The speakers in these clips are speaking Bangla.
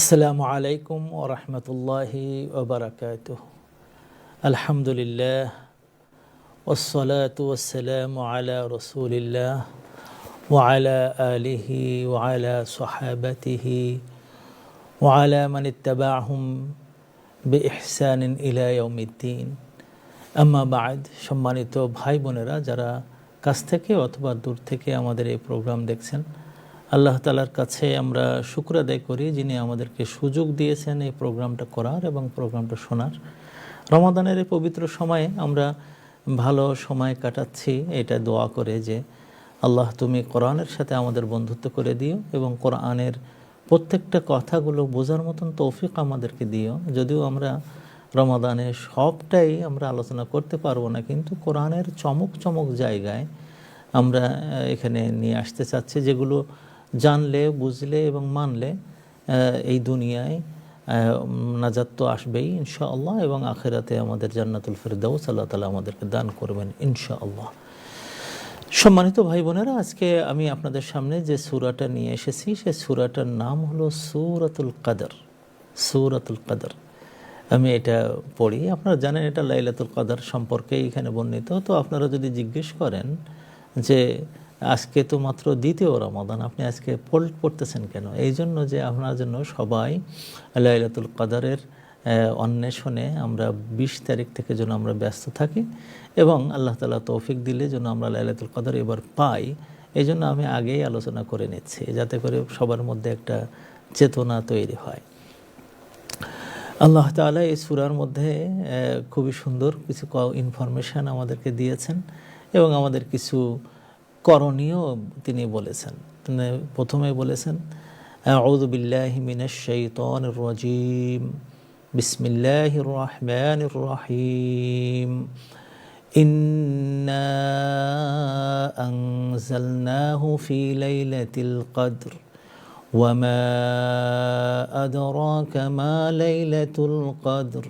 আসসালামু আলাইকুম ওয়া রাহমাতুল্লাহি ওয়া বারাকাতুহু। আলহামদুলিল্লাহ ওয়াসসালাতু ওয়াসসালামু আলা রাসূলিল্লাহ ওয়া আলা আলিহি ওয়া আলা সাহাবাতিহি ওয়া আলা মান ইত্তাবা'হুম বিইহসানিন ইলা ইয়াউমিদ্দিন। আম্মা বা'দ। সম্মানিত ভাই বোনেরা, যারা কাছ থেকে অথবা দূর থেকে আমাদের এই প্রোগ্রাম দেখছেন, আল্লাহ তাআলার কাছে আমরা শুকর আদায় করি, যিনি আমাদেরকে সুযোগ দিয়েছেন এই প্রোগ্রামটা করার এবং প্রোগ্রামটা শোনার। রমাদানের এই পবিত্র সময়ে আমরা ভালো সময় কাটাচ্ছি, এটা দোয়া করে যে আল্লাহ তুমি কোরআনের সাথে আমাদের বন্ধুত্ব করে দিও এবং কোরআনের প্রত্যেকটা কথাগুলো বোঝার মতন তৌফিক আমাদেরকে দিও। যদিও আমরা রমাদানে সবটাই আমরা আলোচনা করতে পারবো না, কিন্তু কোরআনের চমক চমক জায়গায় আমরা এখানে নিয়ে আসতে চাচ্ছি, যেগুলো জানলে, বুঝলে এবং মানলে এই দুনিয়ায় নাজাত তো আসবেই ইনশাআল্লাহ, এবং আখিরাতে আমাদের জান্নাতুল ফিরদাউস আল্লাহ তাআলা আমাদেরকে দান করবেন ইনশাআল্লাহ। সম্মানিত ভাই বোনেরা, আজকে আমি আপনাদের সামনে যে সূরাটা নিয়ে এসেছি, সেই সূরাটার নাম হলো সূরাতুল কদর। সূরাতুল কদর আমি এটা পড়ি। আপনারা জানেন এটা লাইলাতুল কদর সম্পর্কে এখানে বর্ণিত। তো আপনারা যদি জিজ্ঞেস করেন যে আজকে তো মাত্র দ্বিতীয় রমাদান, আপনি আজকে পড়তেছেন কেন? এই জন্য যে আপনার জন্য সবাই লাইলাতুল কদরের অন্বেষণে আমরা 20 তারিখ থেকে যেন আমরা ব্যস্ত থাকি এবং আল্লাহ তাআলা তৌফিক দিলে যেন আমরা লাইলাতুল কদর এবার পাই। এই জন্য আমি আগেই আলোচনা করে নিচ্ছি, যাতে করে সবার মধ্যে একটা চেতনা তৈরি হয়। আল্লাহ তাআলা এই সূরার মধ্যে খুবই সুন্দর কিছু ইনফরমেশান আমাদেরকে দিয়েছেন এবং আমাদের কিছু করণীয় তিনি বলেছেন। তিনি প্রথমে বলেছেন, আউযু বিল্লাহি মিনাশ শাইতানির রাজীম, বিসমিল্লাহির রহমানির রহিম, ইন্না আনজালনাহু ফি লাইলাতিল কদর ওয়া মা আদরাকা মা লাইলাতুল কদর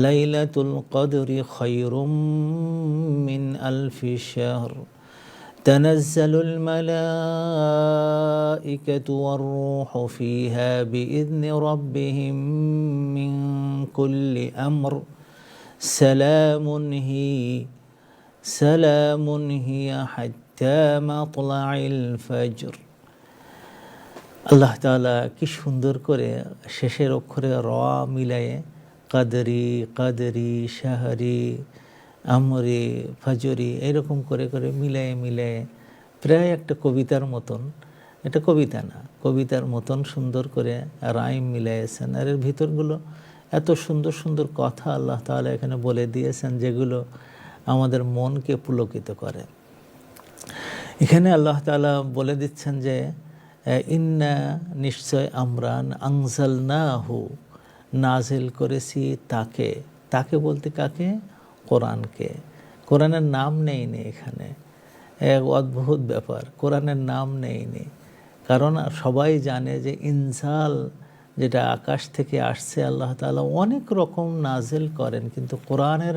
লাইলাতুল কদরি খায়রুম মিন আলফি শাহর تنزل الملائكة والروح فيها بإذن ربهم من كل أمر سلام هي حتى مطلع الفجر। আল্লাহ তাআলা কি সুন্দর করে শেষের অক্ষরে র মিলায়ে কাদরি, কাদরি, শাহরি, আমরি, ফজরি এরকম করে করে মিলায়ে মিলায়ে প্রায় একটা কবিতার মতন, এটা কবিতা না, কবিতার মতন সুন্দর করে রাইম মিলাইয়েছেন। আর এর ভিতরগুলো এত সুন্দর সুন্দর কথা আল্লাহ তাআলা এখানে বলে দিয়েছেন, যেগুলো আমাদের মনকে পুলকিত করে। এখানে আল্লাহ তাআলা বলে দিচ্ছেন যে ইন্না, নিশ্চয় আমরা, আনজালনাহু, নাজিল করেছি তাকে। তাকে বলতে কাকে? কোরআনকে। কোরআনের নাম নেইনি এখানে, এক অদ্ভুত ব্যাপার, কোরআনের নাম নেইনি। কারণ সবাই জানে যে ইনজাল যেটা আকাশ থেকে আসছে, আল্লাহ তাআলা অনেক রকম নাজিল করেন, কিন্তু কোরআনের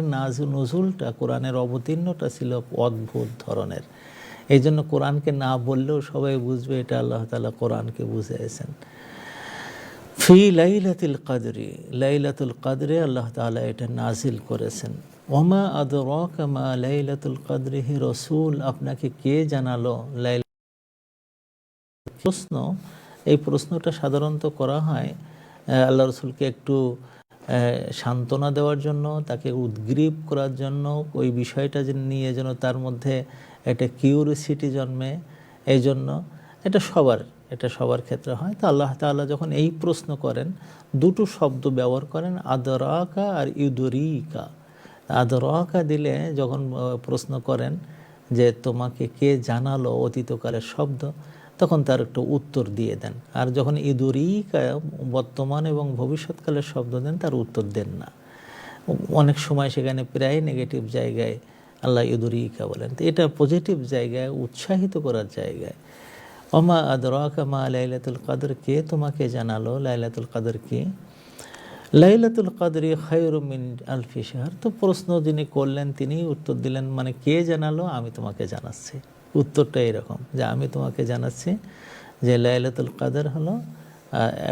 নজুলটা, কোরআনের অবতীর্ণটা ছিল অদ্ভুত ধরনের। এই জন্য কোরআনকে না বললেও সবাই বুঝবে এটা আল্লাহ তাআলা কোরআনকে বুঝিয়েছেন। ফি লাইলাতুল কদরি, লাইলাতুল কদরে আল্লাহ তাআলা এটা নাজিল করেছেন। ওমা আদরাকা মা লাইলাতুল কদরি, হে রাসূল আপনাকে কে জানালো লাইলাতুল? প্রশ্ন, এই প্রশ্নটা সাধারণত করা হয় আল্লাহ রাসূলকে একটু সান্ত্বনা দেওয়ার জন্য, তাকে উদ্গ্রীব করার জন্য, ওই বিষয়টা নিয়ে যেন তার মধ্যে একটা কিউরিওসিটি জন্মে। এই জন্য এটা সবার ক্ষেত্রে হয়। তো আল্লাহ তাআলা যখন এই প্রশ্ন করেন, দুটো শব্দ ব্যবহার করেন, আদরাকা আর ইউদরিকা। আদরাকা দিলে যখন প্রশ্ন করেন যে তোমাকে কে জানালো অতীতকালের শব্দ, তখন তার একটু উত্তর দিয়ে দেন। আর যখন ইউদরিকা বর্তমান এবং ভবিষ্যৎকালের শব্দ দেন, তার উত্তর দেন না। অনেক সময় সেখানে প্রায় নেগেটিভ জায়গায় আল্লাহ ইউদরিকা বলেন। তো এটা পজিটিভ জায়গায়, উৎসাহিত করার জায়গায়। ওমা আদরাকা মা লাইলাতুল কদর, কে তোমাকে জানালো লাইলাতুল কদর কি? লাইলাতুল কদরি খায়রুম মিন আলফি শাহর। তো প্রশ্ন যিনি করলেন তিনি উত্তর দিলেন, মানে কে জানালো? আমি তোমাকে জানাচ্ছি। উত্তরটা এরকম যে আমি তোমাকে জানাচ্ছি যে লাইলাতুল কদর হলো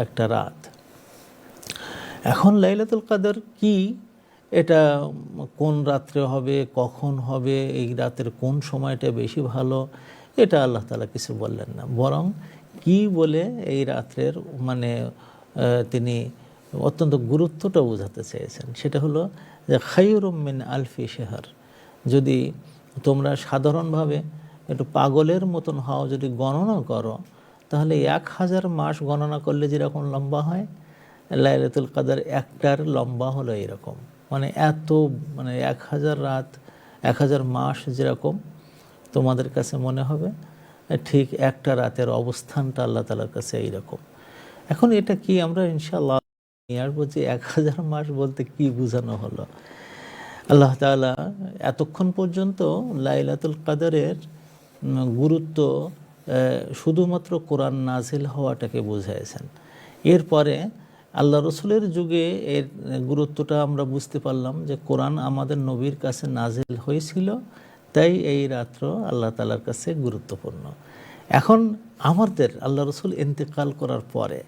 একটা রাত, এখন লাইলাতুল কদর কি, এটা কোন রাত্রে হবে, কখন হবে, এই রাতের কোন সময়টা বেশি ভালো, এটা আল্লাহ তাআলা কিছু বললেন না, বরং কি বলে এই রাত্রের মানে তিনি অত্যন্ত গুরুত্বটা বোঝাতে চেয়েছেন। সেটা হলো যে খায়রুম মিন আলফি শাহর, যদি তোমরা সাধারণভাবে একটু পাগলের মতন হও, যদি গণনা করো, তাহলে 1000 মাস গণনা করলে যেরকম লম্বা হয়, লাইলাতুল কদর একটার লম্বা হলো এরকম, মানে এত, মানে 1000 রাত 1000 মাস যেরকম তোমাদের কাছে মনে হবে, ঠিক একটা রাতের অবস্থানটা আল্লাহ তাআলার কাছে এইরকম। এখন এটা কি আমরা ইনশাআল্লাহ নিয়ে আসবো যে 1000 মাস বলতে কি বোঝানো হলো। আল্লাহ তাআলা এতক্ষণ পর্যন্ত লাইলাতুল কদরের গুরুত্ব শুধুমাত্র কোরআন নাজিল হওয়াটাকে বুঝাইছেন। এরপরে আল্লাহ রসুলের যুগে এর গুরুত্বটা আমরা বুঝতে পারলাম যে কোরআন আমাদের নবীর কাছে নাজিল হয়েছিল, তাই এই রাত্র আল্লাহ তাআলার কাছে গুরুত্বপূর্ণ। এখন আমাদের আল্লাহ রসুল ইন্তেকাল করার পরে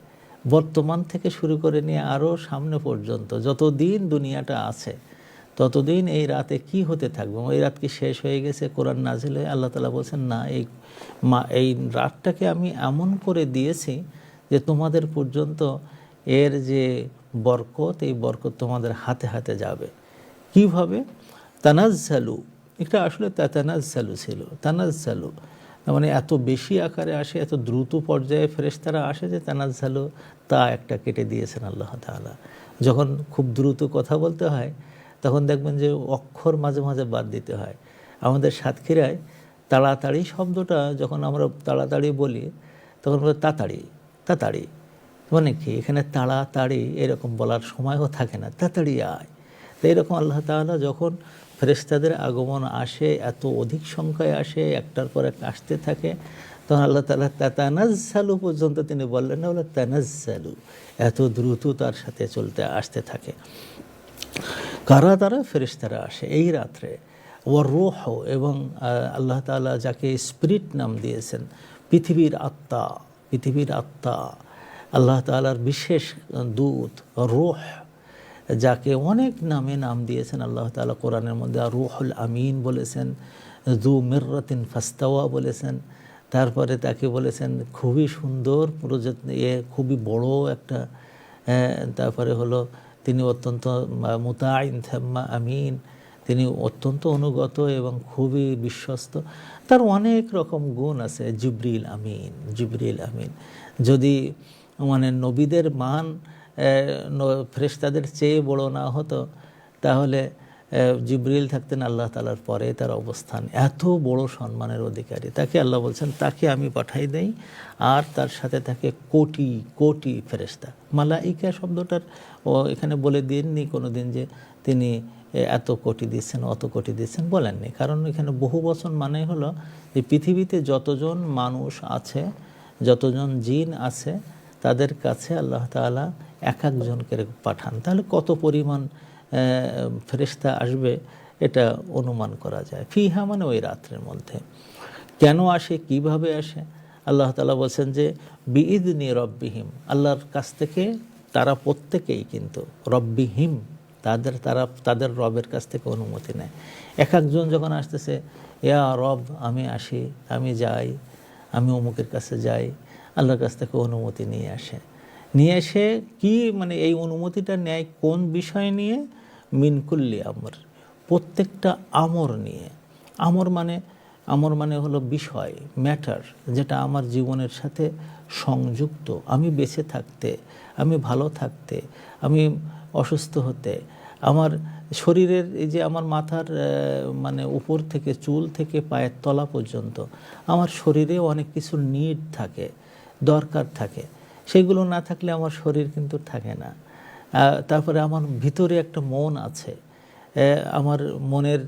বর্তমান থেকে শুরু করে নিয়ে আরও সামনে পর্যন্ত যতদিন দুনিয়াটা আছে, ততদিন এই রাতে কি হতে থাকবে? এই রাত কি শেষ হয়ে গেছে কোরআন নাজিল হয়ে? আল্লাহ তাআলা বলছেন না, এই রাতটাকে আমি এমন করে দিয়েছি যে তোমাদের পর্যন্ত এর যে বরকত, এই বরকত তোমাদের হাতে হাতে যাবে। কিভাবে? তানাজ্জালু, এটা আসলে তানাজ্জালু ছিল, তানাজ্জালু মানে এত বেশি আকারে আসে, এত দ্রুত পর্যায়ে ফেরেশতারা আসে যে তানাজ্জালু, তা একটা কেটে দিয়েছেন আল্লাহ তাআলা। যখন খুব দ্রুত কথা বলতে হয় তখন দেখবেন যে অক্ষর মাঝে মাঝে বাদ দিতে হয়। আমাদের সাতক্ষীরায় তাড়াতাড়ি শব্দটা যখন আমরা তাড়াতাড়ি বলি তখন বলে তাড়াতাড়ি, তাড়াতাড়ি মানে কি, এখানে তাড়াতাড়ি এরকম বলার সময়ও থাকে না, তাড়াতাড়ি আয়। তো এরকম আল্লাহ তাআলা যখন ফেরেশতাদের আগমন আসে, এত অধিক সংখ্যায় আসে, একটার পর এক আসতে থাকে, তখন আল্লাহ তাআলা তানাজ্জালু পর্যন্ত তিনি বললেন না, বলে তানাজ্জালু, এত দ্রুত তার সাথে চলতে আসতে থাকে। কারা তারা? ফেরেশতারা আসে এই রাত্রে। ও রূহ, এবং আল্লাহ তাআলা যাকে স্পিরিট নাম দিয়েছেন, পৃথিবীর আত্মা, পৃথিবীর আত্মা, আল্লাহ তাআলার বিশেষ দূত রূহ, যাকে অনেক নামে নাম দিয়েছেন আল্লাহ তাআলা কোরআনের মধ্যে। রূহুল আমিন বলেছেন, যু মিররাতিন ফাস্তাওয়া বলেছেন, তারপরে তাকে বলেছেন খুবই সুন্দর খুবই বড় একটা, তারপরে হলো তিনি অত্যন্ত মুতাইন থাম্মা আমিন, তিনি অত্যন্ত অনুগত এবং খুবই বিশ্বস্ত। তার অনেক রকম গুণ আছে। জিবরিল আমিন, জিবরিল আমিন। যদি মানে নবীদের মান ফেরেশতাদের চেয়ে বড় না হতো, তাহলে জিবরিল থাকতেন আল্লাহ তাআলার পরে, তার অবস্থান এত বড় সম্মানের অধিকারী। তাকে আল্লাহ বলছেন তাকে আমি পাঠাই দেই, আর তার সাথে থাকে কোটি কোটি ফেরেশতা। মালাইকা শব্দটার এখানে বলে দিননি কোনো দিন যে তিনি এত কোটি দিচ্ছেন, অত কোটি দিচ্ছেন, বলেননি। কারণ এখানে বহু বচন মানে হলো যে পৃথিবীতে যতজন মানুষ আছে, যতজন জিন আছে, তাদের কাছে আল্লাহ তাআলা এক একজনকে পাঠান। তাহলে কত পরিমাণ ফেরেশতা আসবে এটা অনুমান করা যায়। ফিহা মানে ওই রাত্রের মধ্যে। কেন আসে, কিভাবে আসে? আল্লাহ তাআলা বলছেন যে বিইذনি রব্বিহিম, আল্লাহর কাছ থেকে তারা প্রত্যেকেই কিন্তু রব্বিহিম, তাদের রবের কাছ থেকে অনুমতি নেয়। এক একজন যখন আসতেছে, ইয়া রব আমি আসি, আমি যাই, আমি অমুকের কাছে যাই, আল্লাহর কাছ থেকে অনুমতি নিয়ে আসে। নিয়ে এসে কি মানে এই অনুমতিটা নেয় কোন বিষয় নিয়ে? মিনকুল্লি আমর, প্রত্যেকটা আমর নিয়ে। আমর মানে হলো বিষয়, ম্যাটার, যেটা আমার জীবনের সাথে সংযুক্ত। আমি বেঁচে থাকতে, আমি ভালো থাকতে, আমি অসুস্থ হতে, আমার শরীরের এই যে আমার মাথার মানে উপর থেকে চুল থেকে পায়ের তলা পর্যন্ত আমার শরীরে অনেক কিছু নিড থাকে, দরকার থাকে। সেগুলো না থাকলে আমার শরীর কিন্তু থাকে না। তারপরে আমার ভিতরে একটা মন আছে, আমার মনের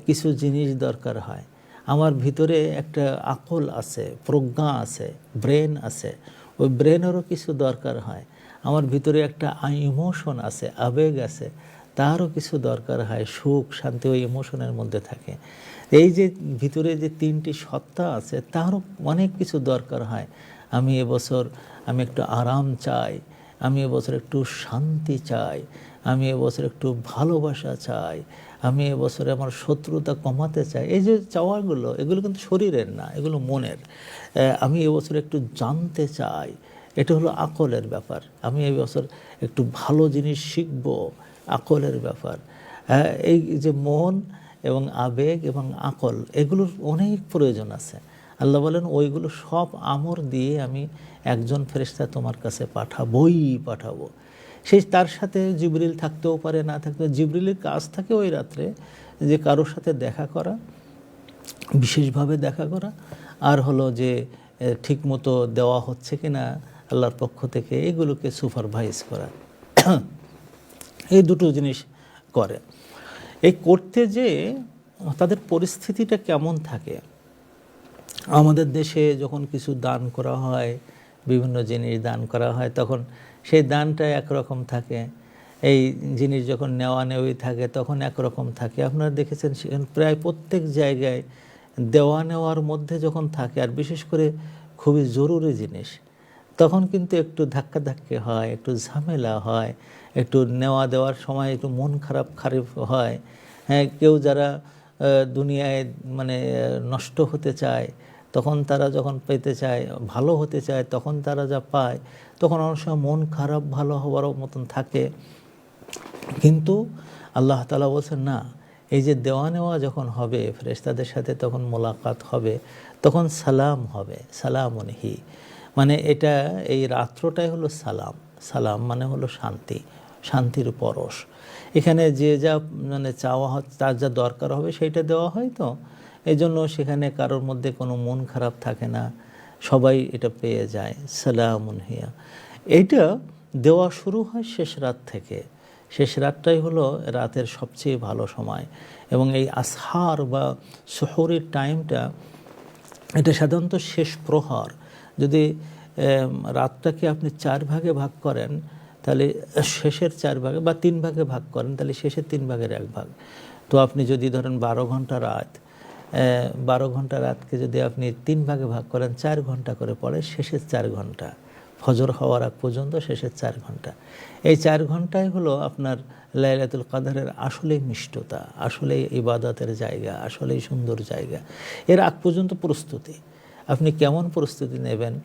কিছু জিনিস দরকার হয়। আমার ভিতরে একটা আকল আছে, প্রজ্ঞা আছে, ব্রেন আছে, ওই ব্রেনেরও কিছু দরকার হয়। আমার ভিতরে একটা ইমোশন আছে, আবেগ আছে, তারও কিছু দরকার হয়, সুখ শান্তি ওই ইমোশনের মধ্যে থাকে। এই যে ভিতরে যে তিনটি সত্তা আছে, তারও অনেক কিছু দরকার হয়। আমি এবছর একটু আরাম চাই, আমি এবছর একটু শান্তি চাই, আমি এবছর একটু ভালোবাসা চাই, আমি এবছরে আমার শত্রুতা কমাতে চাই। এই যে চাওয়াগুলো, এগুলো কিন্তু শরীরের না, এগুলো মনের। আমি এবছর একটু জানতে চাই, এটা হলো আকলের ব্যাপার। আমি এই বছর একটু ভালো জিনিস শিখব, আকলের ব্যাপার। এই যে মন এবং আবেগ এবং আকল, এগুলোর অনেক প্রয়োজন আছে। আল্লাহ বলেন ওইগুলো সব আমর দিয়ে আমি একজন ফেরেশতা তোমার কাছে পাঠাবো। সেই তার সাথে জিবরিল থাকতেও পারে, না থাকতেও। জিবরিলের কাজ থাকে ওই রাত্রে যে কারোর সাথে দেখা করা, বিশেষভাবে দেখা করা, আর হলো যে ঠিকমতো দেওয়া হচ্ছে কিনা আল্লাহর পক্ষ থেকে, এগুলোকে সুপারভাইজ করা। এই দুটো জিনিস করে। এই করতে যে তাদের পরিস্থিতিটা কেমন থাকে। আমাদের দেশে যখন কিছু দান করা হয়, বিভিন্ন জিনিস দান করা হয়, তখন সেই দানটা একরকম থাকে। এই জিনিস যখন নেওয়া নেওয়াই থাকে তখন একরকম থাকে। আপনারা দেখেছেন প্রায় প্রত্যেক জায়গায় দেওয়া নেওয়ার মধ্যে যখন থাকে, আর বিশেষ করে খুবই জরুরি জিনিস, তখন কিন্তু একটু ধাক্কাধাক্কি হয়, একটু ঝামেলা হয়, একটু নেওয়া দেওয়ার সময় একটু মন খারাপ হয়। হ্যাঁ, কেউ যারা দুনিয়ায় মানে নষ্ট হতে চায়, তখন তারা যখন পেতে চায়, ভালো হতে চায়, তখন তারা যা পায়, তখন অনেক সময় মন খারাপ ভালো হওয়ার মতন থাকে। কিন্তু আল্লাহ তাআলা বলছেন না, এই যে দেওয়া নেওয়া যখন হবে, ফেরেশতাদের সাথে তখন মোলাকাত হবে, তখন সালাম হবে, সালামুনহি, মানে এটা এই রাত্রটাই হলো সালাম। সালাম মানে হলো শান্তি, শান্তির পরশ। এখানে যে যা মানে চাওয়া তার যা দরকার হবে সেইটা দেওয়া হয়। তো এই জন্য সেখানে কারোর মধ্যে কোনো মন খারাপ থাকে না, সবাই এটা পেয়ে যায়। সালামুন হিয়া, এইটা দেওয়া শুরু হয় শেষ রাত থেকে। শেষ রাতটাই হলো রাতের সবচেয়ে ভালো সময়। এবং এই আসহার বা সুহরের টাইমটা, এটা সাধারণত শেষ প্রহর। যদি রাতটাকে আপনি 4 ভাগে ভাগ করেন, তাহলে শেষের 4 ভাগে বা 3 ভাগে ভাগ করেন, তাহলে শেষের 3 ভাগের 1 ভাগ। তো আপনি যদি ধরেন 12 ঘন্টা রাত, 12 ঘন্টা রাতকে যদি আপনি 3 ভাগে ভাগ করেন, 4 ঘন্টা করে পড়ে শেষের 4 ঘন্টা, ফজর হওয়ার আগ পর্যন্ত শেষের 4 ঘন্টা। এই 4 ঘন্টাই হলো আপনার লাইলাতুল কদরের আসলেই মিষ্টতা, আসলেই ইবাদতের জায়গা, আসলেই সুন্দর জায়গা। এর আগ পর্যন্ত প্রস্তুতি, আপনি কেমন প্রস্তুতি নেবেন।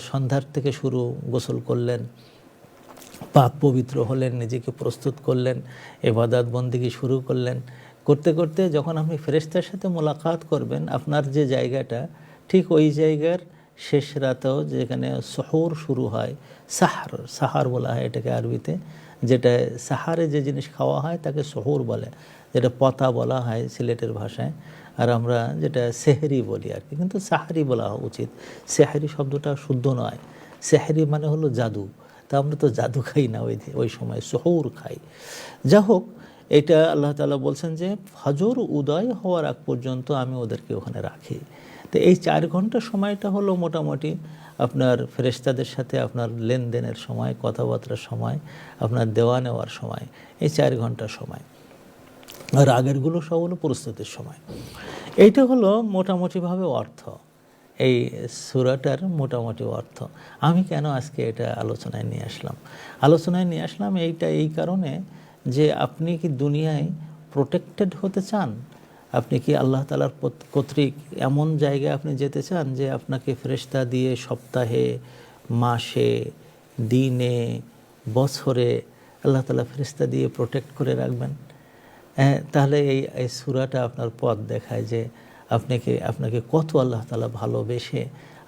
সন্ধ্যার থেকে শুরু, গোসল করলেন, পাক পবিত্র হলেন, নিজেকে প্রস্তুত করলেন, ইবাদত বন্দেগী শুরু করলেন। করতে করতে যখন আপনি ফেরেশতার সাথে মোলাকাত করবেন, আপনার যে জায়গাটা ঠিক ওই জায়গার শেষ রাতেও, যেখানে সহর শুরু হয়, সাহার বলা হয় এটাকে আরবিতে। যেটা সাহারে যে জিনিস খাওয়া হয় তাকে সহর বলে, যেটা পতা বলা হয় সিলেটের ভাষায়, আর আমরা যেটা সেহরি বলি আর কি, কিন্তু সাহারি বলা উচিত। সেহরি শব্দটা শুদ্ধ নয়, সেহরি মানে হলো জাদু। তা আমরা তো জাদু খাই না ওই সময়, সহর খাই। যা হোক, এটা আল্লাহ তাআলা বলছেন যে ফজর উদয় হওয়ার আগ পর্যন্ত আমি ওদেরকে ওখানে রাখি। তো এই 4 ঘন্টা সময়টা হলো মোটামুটি আপনার ফেরেশতাদের সাথে আপনার লেনদেনের সময়, কথাবার্তার সময়, আপনার দেওয়া নেওয়ার সময়, এই 4 ঘন্টার সময়। আর আগেরগুলো সব হলো প্রস্তুতির সময়। এইটা হলো মোটামুটিভাবে অর্থ, এই সূরাটার মোটামুটি অর্থ। আমি কেন আজকে এটা আলোচনায় নিয়ে আসলাম এইটা এই কারণে যে আপনি কি দুনিয়ায় প্রোটেক্টেড হতে চান? আপনি কি আল্লাহ তাআলার কর্তৃক এমন জায়গায় আপনি যেতে চান যে আপনাকে ফেরেশতা দিয়ে সপ্তাহে, মাসে, দিনে, বছরে আল্লাহ তাআলা ফেরেশতা দিয়ে প্রোটেক্ট করে রাখবেন? তাহলে এই সূরাটা আপনার পথ দেখায় যে আপনাকে কত আল্লাহ তাআলা ভালোবেসে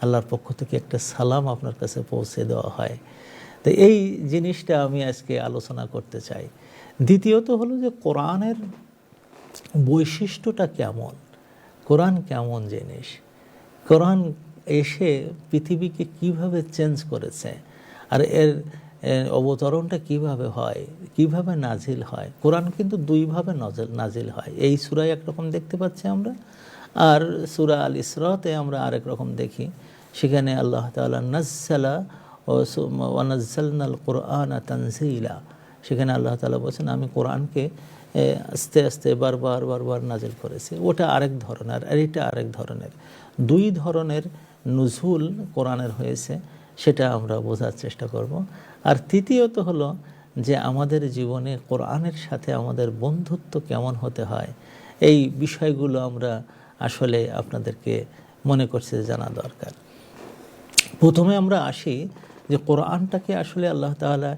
আল্লাহর পক্ষ থেকে একটা সালাম আপনার কাছে পৌঁছে দেওয়া হয়। তো এই জিনিসটা আমি আজকে আলোচনা করতে চাই। দ্বিতীয়ত হলো যে কোরআনের বৈশিষ্ট্যটা কেমন, কোরআন কেমন জিনিস, কোরআন এসে পৃথিবীকে কিভাবে চেঞ্জ করেছে, আর এর অবতরণটা কিভাবে হয়, কিভাবে নাজিল হয়। কোরআন কিন্তু 2 ভাবে নাজিল হয়। এই সূরায় একরকম দেখতে পাচ্ছি আমরা, আর সূরা আল ইসরাতে আমরা আরেক রকম দেখি। সেখানে আল্লাহ তাআলা নাজ্জালা ওয়া নাজ্জালনাল কুরআনা তানজিলা, সেখানে আল্লাহ তাআলা বলেছেন আমি কোরআনকে আস্তে আস্তে বারবার নাজিল করেছি। ওটা আরেক ধরনের, আর এটা আরেক ধরনের। 2 ধরনের নুজুল কোরআনের হয়েছে। সেটা আমরা বোঝার চেষ্টা করব। আর তৃতীয়ত হলো যে আমাদের জীবনে কোরআনের সাথে আমাদের বন্ধুত্ব কেমন হতে হয়, এই বিষয়গুলো আমরা আসলে আপনাদেরকে মনে করছি জানা দরকার। প্রথমে আমরা আসি যে কোরআনটাকে আসলে আল্লাহ তাআলা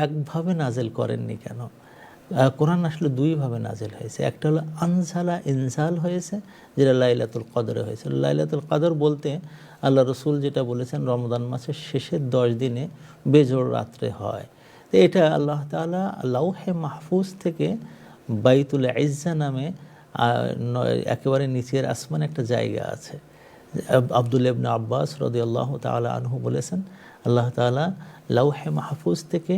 একভাবে নাজেল করেননি কেন। কোরআন আসলে দুইভাবে নাজেল হয়েছে। একটা হলো আনজালা, ইনজাল হয়েছে, যেটা লাইলাতুল কদরে হয়েছে। লাইলাতুল কদর বলতে আল্লাহ রসুল যেটা বলেছেন রমজান মাসের শেষের 10 দিনে বেজোড় রাত্রে হয়। তো এটা আল্লাহ তাআলা লাউহে মাহফুজ থেকে বাইতুল ইজ্জা নামে একেবারে নিচের আসমানে একটা জায়গা আছে। আব্দুল্লাহ ইবনে আব্বাস রাদিয়াল্লাহু তাআলা আনহু বলেছেন, আল্লাহ তাআলা লাউহে মাহফুজ থেকে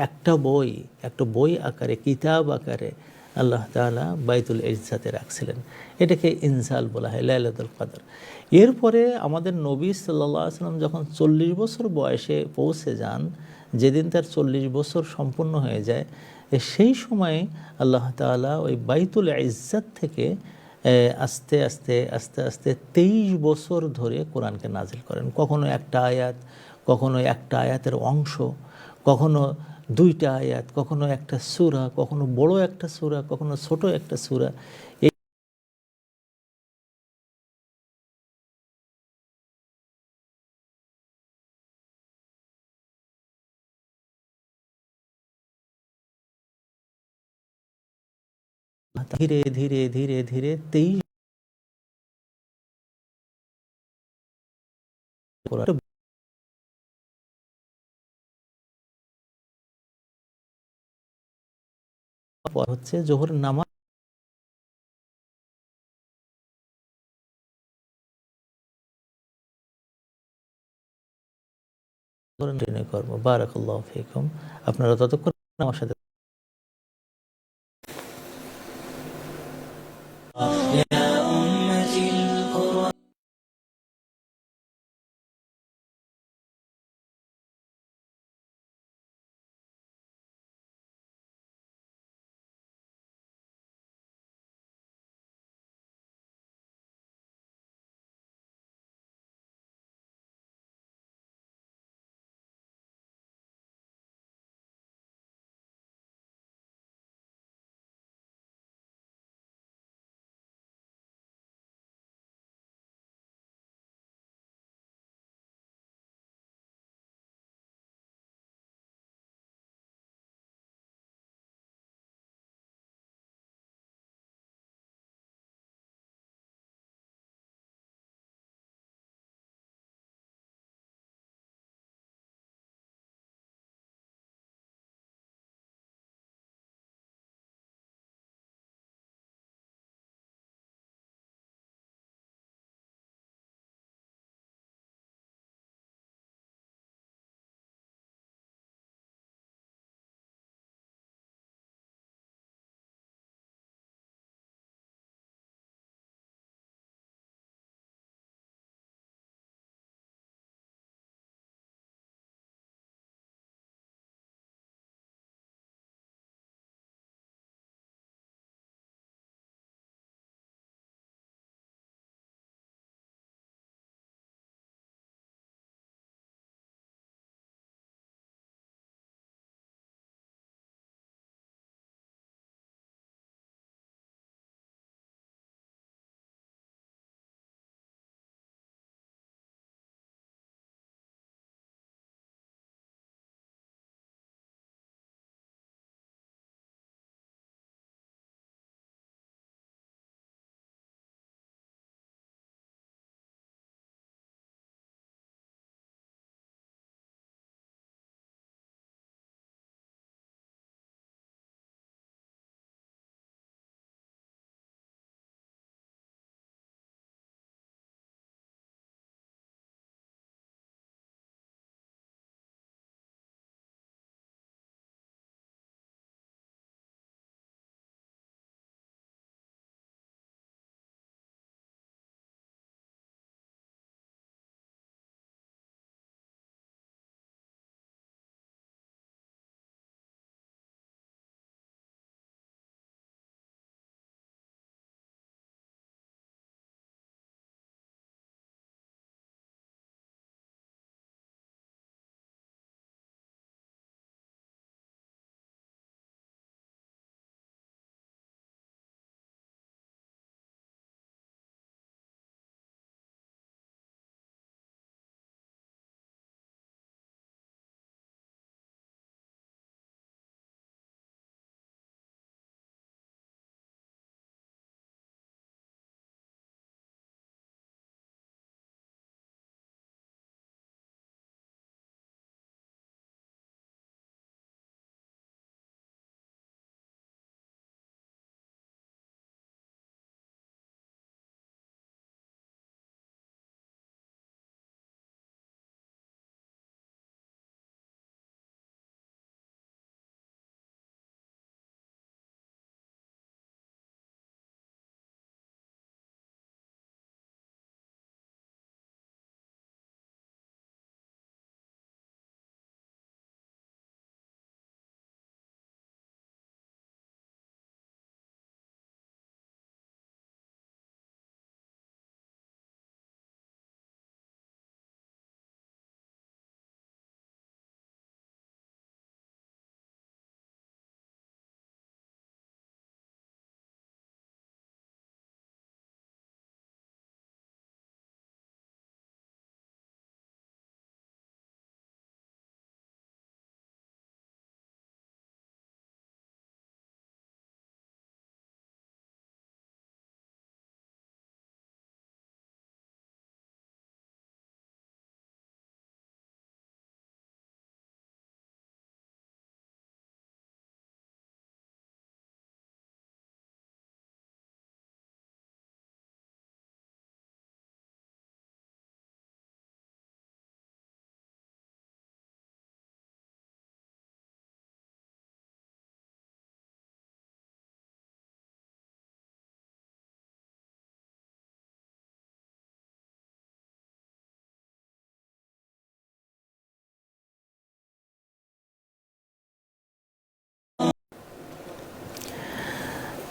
একটা বই আকারে, কিতাব আকারে আল্লাহ তাআলা বাইতুল ইজ্জাতে রাখছিলেন। এটাকে ইনজাল বলা হয়, লাইলাতুল কদর। এরপরে আমাদের নবী সাল্লাল্লাহু আলাইহি ওয়াসাল্লাম যখন 40 বছর বয়সে পৌঁছে যান, যেদিন তার 40 বছর সম্পূর্ণ হয়ে যায়, সেই সময়ে আল্লাহ তাআলা ওই বাইতুল ইজ্জাত থেকে আস্তে আস্তে আস্তে আস্তে 23 বছর ধরে কোরআনকে নাজিল করেন। কখনো একটা আয়াত, কখনো একটা আয়াতের অংশ, কখনো দুইটা আয়াত, কখনো একটা সূরা, কখনো বড় একটা সূরা, কখনো ছোট একটা সূরা। ধীরে ধীরে ধীরে ধীরে 23 পর হচ্ছে জোহর নামাজ কর্ম। বারাকাল্লাহু ফিকুম। আপনারা ততক্ষণ আমার সাথে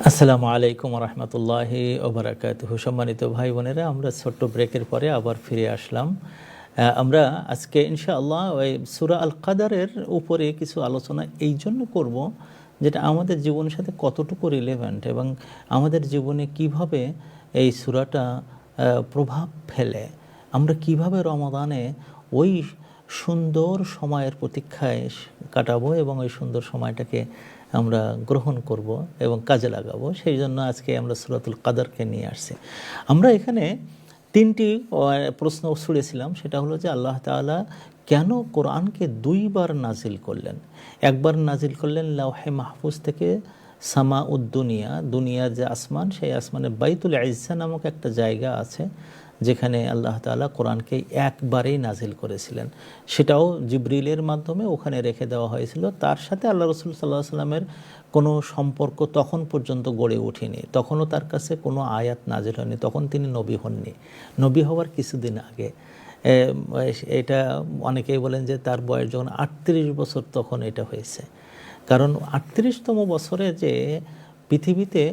আসসালামু আলাইকুম রহমতুল্লাহি ওবরাকাতুহু। সম্মানিত ভাই বোনেরা, আমরা ছোট্ট ব্রেকের পরে আবার ফিরে আসলাম। আমরা আজকে ইনশাআল্লাহ ওই সূরা আল কাদারের উপরে কিছু আলোচনা এই জন্য করব, যেটা আমাদের জীবনের সাথে কতটুকু রিলেভেন্ট এবং আমাদের জীবনে কিভাবে এই সূরাটা প্রভাব ফেলে। আমরা কিভাবে রমাদানে ওই সুন্দর সময়ের প্রতীক্ষায় কাটাবো এবং ওই সুন্দর সময়টাকে আমরা গ্রহণ করব এবং কাজে লাগাবো। সেই জন্য আজকে আমরা সূরাতুল কাদারকে নিয়ে আসছি। আমরা এখানে তিনটি প্রশ্ন ছুড়েছিলাম। সেটা হলো যে আল্লাহ তাআলা কেন কোরআনকে দুইবার নাজিল করলেন। একবার নাজিল করলেন লাওহে মাহফুজ থেকে সামা উদ্দুনিয়া, দুনিয়ার যে আসমান, সেই আসমানের বাইতুল ইজ্জা নামক একটা জায়গা আছে যেখানে আল্লাহ তাআলা কোরআনকে একবারেই নাজিল করেছিলেন। সেটাও জিবরিলের মাধ্যমে ওখানে রেখে দেওয়া হয়েছিল। তার সাথে আল্লাহ রাসূল সাল্লাল্লাহু আলাইহি সাল্লামের কোনো সম্পর্ক তখন পর্যন্ত গড়ে ওঠেনি। তখনও তার কাছে কোনো আয়াত নাজিল হয়নি, তখন তিনি নবী হননি। নবী হওয়ার কিছুদিন আগে। এটা অনেকেই বলেন যে তার বয়স যখন ৩৮ বছর তখন এটা হয়েছে। কারণ ৩৮তম বছরে যে পৃথিবীতে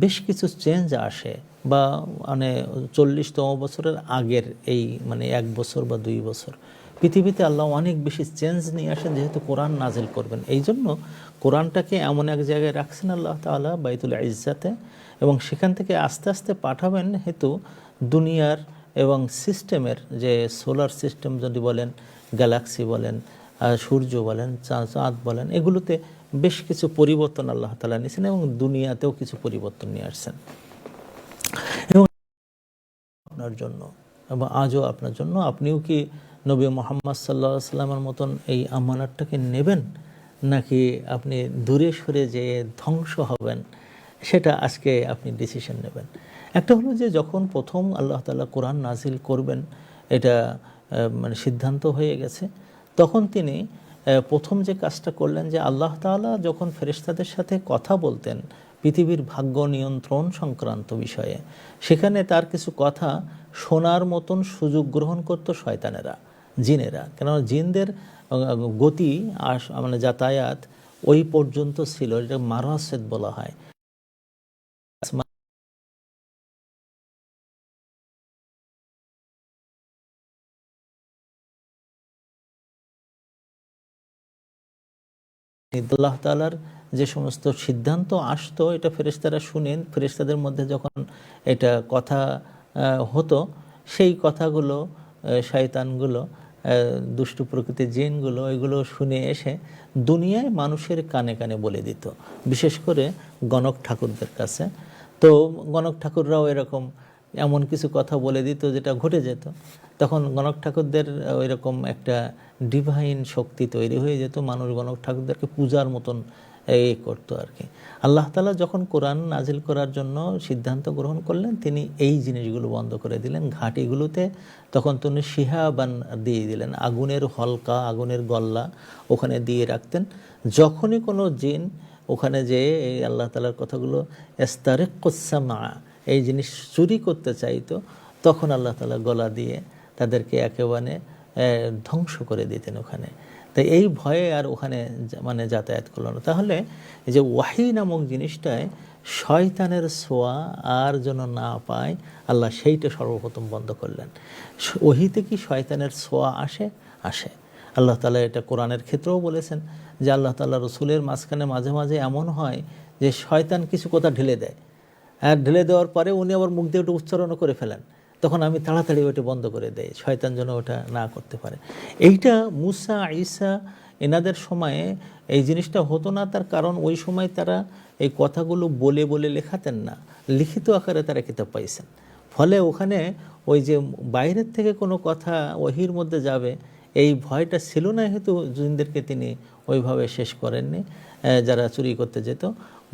বেশ কিছু চেঞ্জ আসে, বা মানে ৪০তম বছরের আগের এই মানে ১ বছর বা ২ বছর পৃথিবীতে আল্লাহ অনেক বেশি চেঞ্জ নিয়ে আসেন, যেহেতু কোরআন নাজিল করবেন। এই জন্য কোরআনটাকে এমন এক জায়গায় রাখছেন আল্লাহ তাআলা বাইতুল ইজ্জাতে, এবং সেখান থেকে আস্তে আস্তে পাঠাবেন হেতু দুনিয়ার এবং সিস্টেমের, যে সোলার সিস্টেম যদি বলেন, গ্যালাক্সি বলেন, সূর্য বলেন, চাঁদ বলেন, এগুলোতে বেশ কিছু পরিবর্তন আল্লাহ তাআলা নিয়েছেন এবং দুনিয়াতেও কিছু পরিবর্তন নিয়ে আসছেন। এবং আপনার জন্য এবং আজও আপনার জন্য, আপনিও কি নবী মুহাম্মদ সাল্লাল্লাহু আলাইহি ওয়াসাল্লামের মতন এই আমানাতটাকে নেবেন, নাকি আপনি দূরে সরে যেয়ে ধ্বংস হবেন, সেটা আজকে আপনি ডিসিশন নেবেন। একটা হলো যে যখন প্রথম আল্লাহ তাআলা কোরআন নাজিল করবেন, এটা মানে সিদ্ধান্ত হয়ে গেছে, তখন তিনি প্রথম যে কাজটা করলেন, যে আল্লাহ তাআলা যখন ফেরেশতাদের সাথে কথা বলতেন পৃথিবীর ভাগ্য নিয়ন্ত্রণ সংক্রান্ত বিষয়ে, সেখানে তার কিছু কথা শোনার মতন সুযোগ গ্রহণ করত শয়তানেরা, জিনেরা। কেননা জিনদের গতি আর মানে যাতায়াত ওই পর্যন্ত ছিল, এটা মারাসেদ বলা হয়। আল্লাহ তাআলার যে সমস্ত সিদ্ধান্ত আসতো, এটা ফেরেশতারা শুনেন। ফেরেশতাদের মধ্যে যখন এটা কথা হতো, সেই কথাগুলো শয়তানগুলো, দুষ্টু প্রকৃতির জিনগুলো, এগুলো শুনে এসে দুনিয়ায় মানুষের কানে কানে বলে দিত, বিশেষ করে গণক ঠাকুরদের কাছে। তো গণক ঠাকুররাও এরকম এমন কিছু কথা বলে দিত যেটা ঘটে যেত। তখন গণক ঠাকুরদের ওইরকম একটা ডিভাইন শক্তি তৈরি হয়ে যেত, মানুষ গণক ঠাকুরদেরকে পূজার মতন এই করতো আর কি। আল্লাহ তাআলা যখন কোরআন নাজিল করার জন্য সিদ্ধান্ত গ্রহণ করলেন, তিনি এই জিনিসগুলো বন্ধ করে দিলেন। ঘাটিগুলোতে তখন তিনি শিহাবান দিয়ে দিলেন, আগুনের হলকা, আগুনের গল্লা ওখানে দিয়ে রাখতেন। যখনই কোনো জিন ওখানে যেয়ে এই আল্লাহ তাআলার কথাগুলো ইস্তারিকুস সামা, এই জিনিস চুরি করতে চাইতো, তখন আল্লাহ তাআলা গলা দিয়ে তাদেরকে একেবারে ধ্বংস করে দিতেন ওখানে। তাই এই ভয়ে আর ওখানে মানে যাতায়াত করলো না। তাহলে এই যে ওয়াহি নামক জিনিসটায় শয়তানের ছোঁয়া আর যেন না পায়, আল্লাহ সেইটা সর্বপ্রথম বন্ধ করলেন। ওহিতে কি শয়তানের ছোঁয়া আসে? আসে। আল্লাহ তাআলা এটা কোরআনের ক্ষেত্রেও বলেছেন যে আল্লাহ তাআলা রসুলের মাঝখানে মাঝে মাঝে এমন হয় যে শয়তান কিছু কথা ঢেলে দেয়, আর ঢেলে দেওয়ার পরে উনি আবার মুখ দিয়ে ওটা উচ্চারণও করে ফেলেন, তখন আমি তাড়াতাড়ি ওটা বন্ধ করে দেই, শয়তান যেন ওটা না করতে পারে। এইটা মুসা, ঈসা এনাদের সময়ে এই জিনিসটা হতো না। তার কারণ ওই সময় তারা এই কথাগুলো বলে বলে লেখাতেন না, লিখিত আকারে তারা কিতাব পাইছেন। ফলে ওখানে ওই যে বাইরের থেকে কোনো কথা ওহির মধ্যে যাবে, এই ভয়টা ছিল না, হেতু জিনদেরকে তিনি ওইভাবে শেষ করেননি যারা চুরি করতে যেত।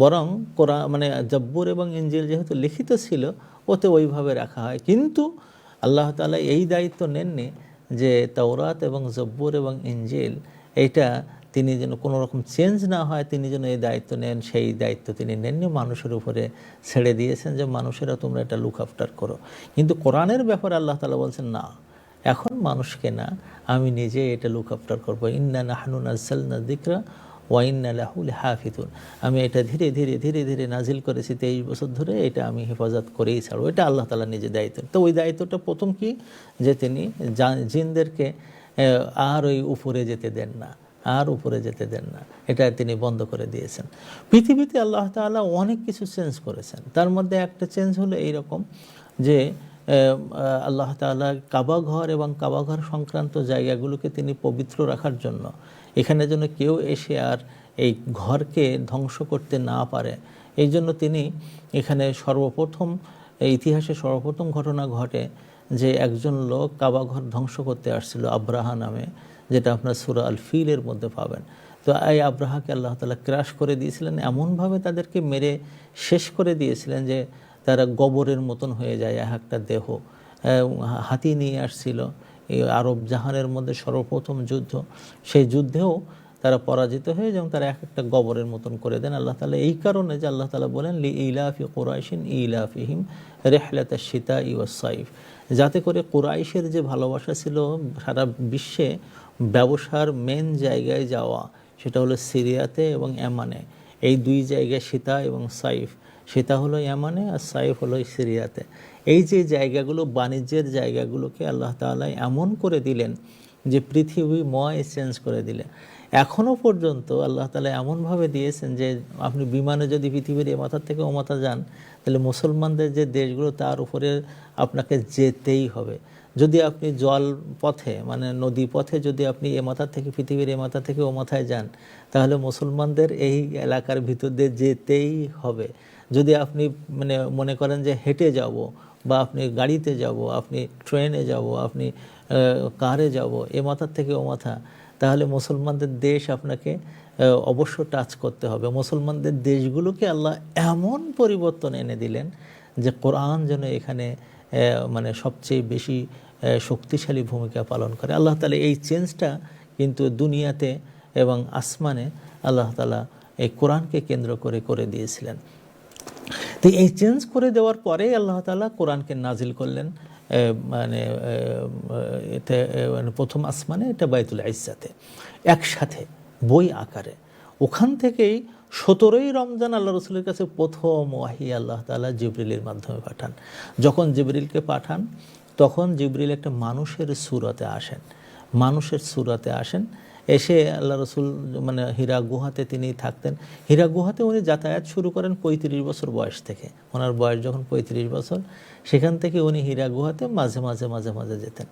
বরং কোরআন মানে জব্বুর এবং ইনজিল যেহেতু লিখিত ছিল, ওতে ওইভাবে রাখা হয়। কিন্তু আল্লাহ তাআলা এই দায়িত্ব নেননি যে তাওরাত এবং জব্বুর এবং ইনজিল এইটা তিনি যেন কোনো রকম চেঞ্জ না হয়, তিনি যেন এই দায়িত্ব নেন, সেই দায়িত্ব তিনি নেননি, মানুষের উপরে ছেড়ে দিয়েছেন যে মানুষেরা তোমরা এটা লুক আফটার করো। কিন্তু কোরআনের ব্যাপারে আল্লাহ তাআলা বলছেন না, এখন মানুষকে না, আমি নিজে এটা লুক আফটার করবো। ইন্না নাহনু নাযালনা যিকরা ওয়া ইন্না লাহু লাহাফিজুন, আমি এটা ধীরে ধীরে ধীরে ধীরে নাজিল করেছি 23 বছর ধরে, এটা আমি হেফাজত করেই ছাড়ব। এটা আল্লাহ তাআলা নিজে দায়িত্ব। তো ওই দায়িত্বটা প্রথম কি, যে তিনি জিনদেরকে আর ওই উপরে যেতে দেন না, আর উপরে যেতে দেন না, এটা তিনি বন্ধ করে দিয়েছেন। পৃথিবীতে আল্লাহ তাআলা অনেক কিছু চেঞ্জ করেছেন। তার মধ্যে একটা চেঞ্জ হলো এইরকম যে আল্লাহ তাআলা কাবা ঘর এবং কাবা ঘর সংক্রান্ত জায়গাগুলোকে তিনি পবিত্র রাখার জন্য, এখানে যেন কেউ এসে আর এই ঘরকে ধ্বংস করতে না পারে, এই জন্য তিনি এখানে সর্বপ্রথম, ইতিহাসে সর্বপ্রথম ঘটনা ঘটে যে একজন লোক কাবা ঘর ধ্বংস করতে আসছিল, আব্রাহা নামে, যেটা আপনার সূরা আল ফিলের মধ্যে পাবেন। তো এই আব্রাহাকে আল্লাহ তাআলা ক্রাশ করে দিয়েছিলেন, এমনভাবে তাদেরকে মেরে শেষ করে দিয়েছিলেন যে তারা গোবরের মতন হয়ে যায় এক একটা দেহ। হাতি নিয়ে আসছিল, এই আরব জাহানের মধ্যে সর্বপ্রথম যুদ্ধ, সেই যুদ্ধেও তারা পরাজিত হয়ে এবং তারা এক একটা গোবরের মতন করে দেন আল্লাহ তাআলা। এই কারণে যে আল্লাহ তাআলা বলেন লি ইলাফি কুরাইশিন ইলাফিহিম রিহলাতাশ শিতাই ওয়াস সাইফ, যাতে করে কুরাইশের যে ভালোবাসা ছিল সারা বিশ্বে ব্যবসার মেন জায়গায় যাওয়া, সেটা হলো সিরিয়াতে এবং ইয়ামানে, এই দুই জায়গায় সীতা এবং সাইফ, সীতা হলো ইয়ামানে আর সাইফ হলো সিরিয়াতে। এই যে জায়গাগুলো, বাণিজ্যের জায়গাগুলোকে আল্লাহ তাআলা এমন করে দিলেন যে পৃথিবীময় চেঞ্জ করে দিলেন। এখনও পর্যন্ত আল্লাহ তাআলা এমনভাবে দিয়েছেন যে আপনি বিমানে যদি পৃথিবীর এ মাথা থেকে ও মাথা যান, তাহলে মুসলমানদের যে দেশগুলো তার উপরে আপনাকে যেতেই হবে। যদি আপনি জল পথে মানে নদী পথে যদি আপনি এ মাথা থেকে পৃথিবীর এ মাথা থেকে ও মাথায় যান, তাহলে মুসলমানদের এই এলাকার ভিতর দিয়ে যেতেই হবে। যদি আপনি মানে মনে করেন যে হেঁটে যাব, বা আপনি গাড়িতে যাব, আপনি ট্রেনে যাব, আপনি কারে যাব, এ মাথার থেকে ও মাথা, তাহলে মুসলমানদের দেশ আপনাকে অবশ্য টাচ করতে হবে। মুসলমানদের দেশগুলোকে আল্লাহ এমন পরিবর্তন এনে দিলেন যে কোরআন যেন এখানে মানে সবচেয়ে বেশি শক্তিশালী ভূমিকা পালন করে। আল্লাহ তাআলা এই চেঞ্জটা কিন্তু দুনিয়াতে এবং আসমানে আল্লাহ তাআলা এই কোরআনকে কেন্দ্র করে করে দিয়েছিলেন। তো এই চেঞ্জ করে দেওয়ার পরে আল্লাহ তাআলা কোরআনকে নাজিল করলেন মানে এতে মানে প্রথম আসমানে, এটা বাইতুল ইজ্জাতে একসাথে বই আকারে। ওখান থেকেই 17ই রমজান আল্লাহ রসুলের কাছে প্রথম ওয়াহি আল্লাহ তাআলা জিবরিলের মাধ্যমে পাঠান। যখন জিবরিলকে পাঠান তখন জিবরিল একটা মানুষের সূরতে আসেন, মানুষের সূরতে আসেন। এসে আল্লাহ রসুল মানে হীরা গুহাতে তিনি থাকতেন। হীরা গুহাতে উনি যাতায়াত শুরু করেন 35 বছর বয়স থেকে। ওনার বয়স যখন 35 বছর, সেখান থেকে উনি হীরা গুহাতে মাঝে মাঝে মাঝে মাঝে যেতেন।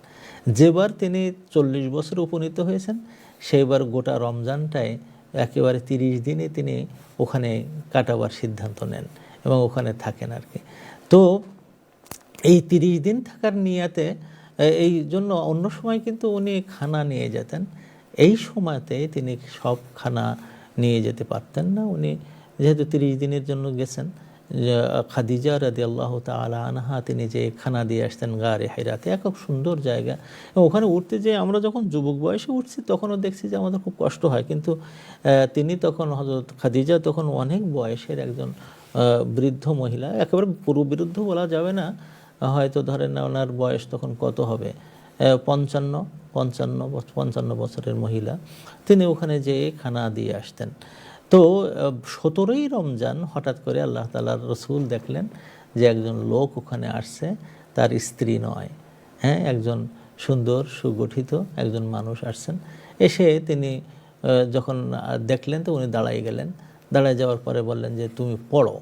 যেবার তিনি 40 বছর উপনীত হয়েছেন, সেইবার গোটা রমজানটায় একেবারে 30 দিনে তিনি ওখানে কাটাবার সিদ্ধান্ত নেন এবং ওখানে থাকেন আর কি। তো এই 30 দিন থাকার নিয়াতে, এই জন্য অন্য সময় কিন্তু উনি খানা নিয়ে যেতেন, এই সময়তে তিনি সব খানা নিয়ে যেতে পারতেন না। উনি যেহেতু 30 দিনের জন্য গেছেন, খাদিজা রাদিয়াল্লাহু তাআলা আনহা তিনি যে খানা দিয়ে আসতেন গারে হিরাতে, খুব সুন্দর জায়গা। এবং ওখানে উঠতে যে আমরা যখন যুবক বয়সে উঠছি তখনও দেখছি যে আমাদের খুব কষ্ট হয়, কিন্তু তিনি তখন হযরত খাদিজা তখন অনেক বয়সের একজন বৃদ্ধ মহিলা, একেবারে পুরো বৃদ্ধ বলা যাবে না, হয়তো ধরেন না ওনার বয়স তখন কত হবে, 55 বছরের মহিলা। তিনি ওখানে যেয়ে খানা দিয়ে আসতেন। তো 17ই রমজান হঠাৎ করে আল্লাহ তাআলার রসুল দেখলেন যে একজন লোক ওখানে আসছে, তার স্ত্রী নয়, হ্যাঁ, একজন সুন্দর সুগঠিত একজন মানুষ আসছেন। এসে তিনি যখন দেখলেন তো উনি দাঁড়াই গেলেন। দাঁড়ায় যাওয়ার পরে বললেন যে তুমি পড়ো,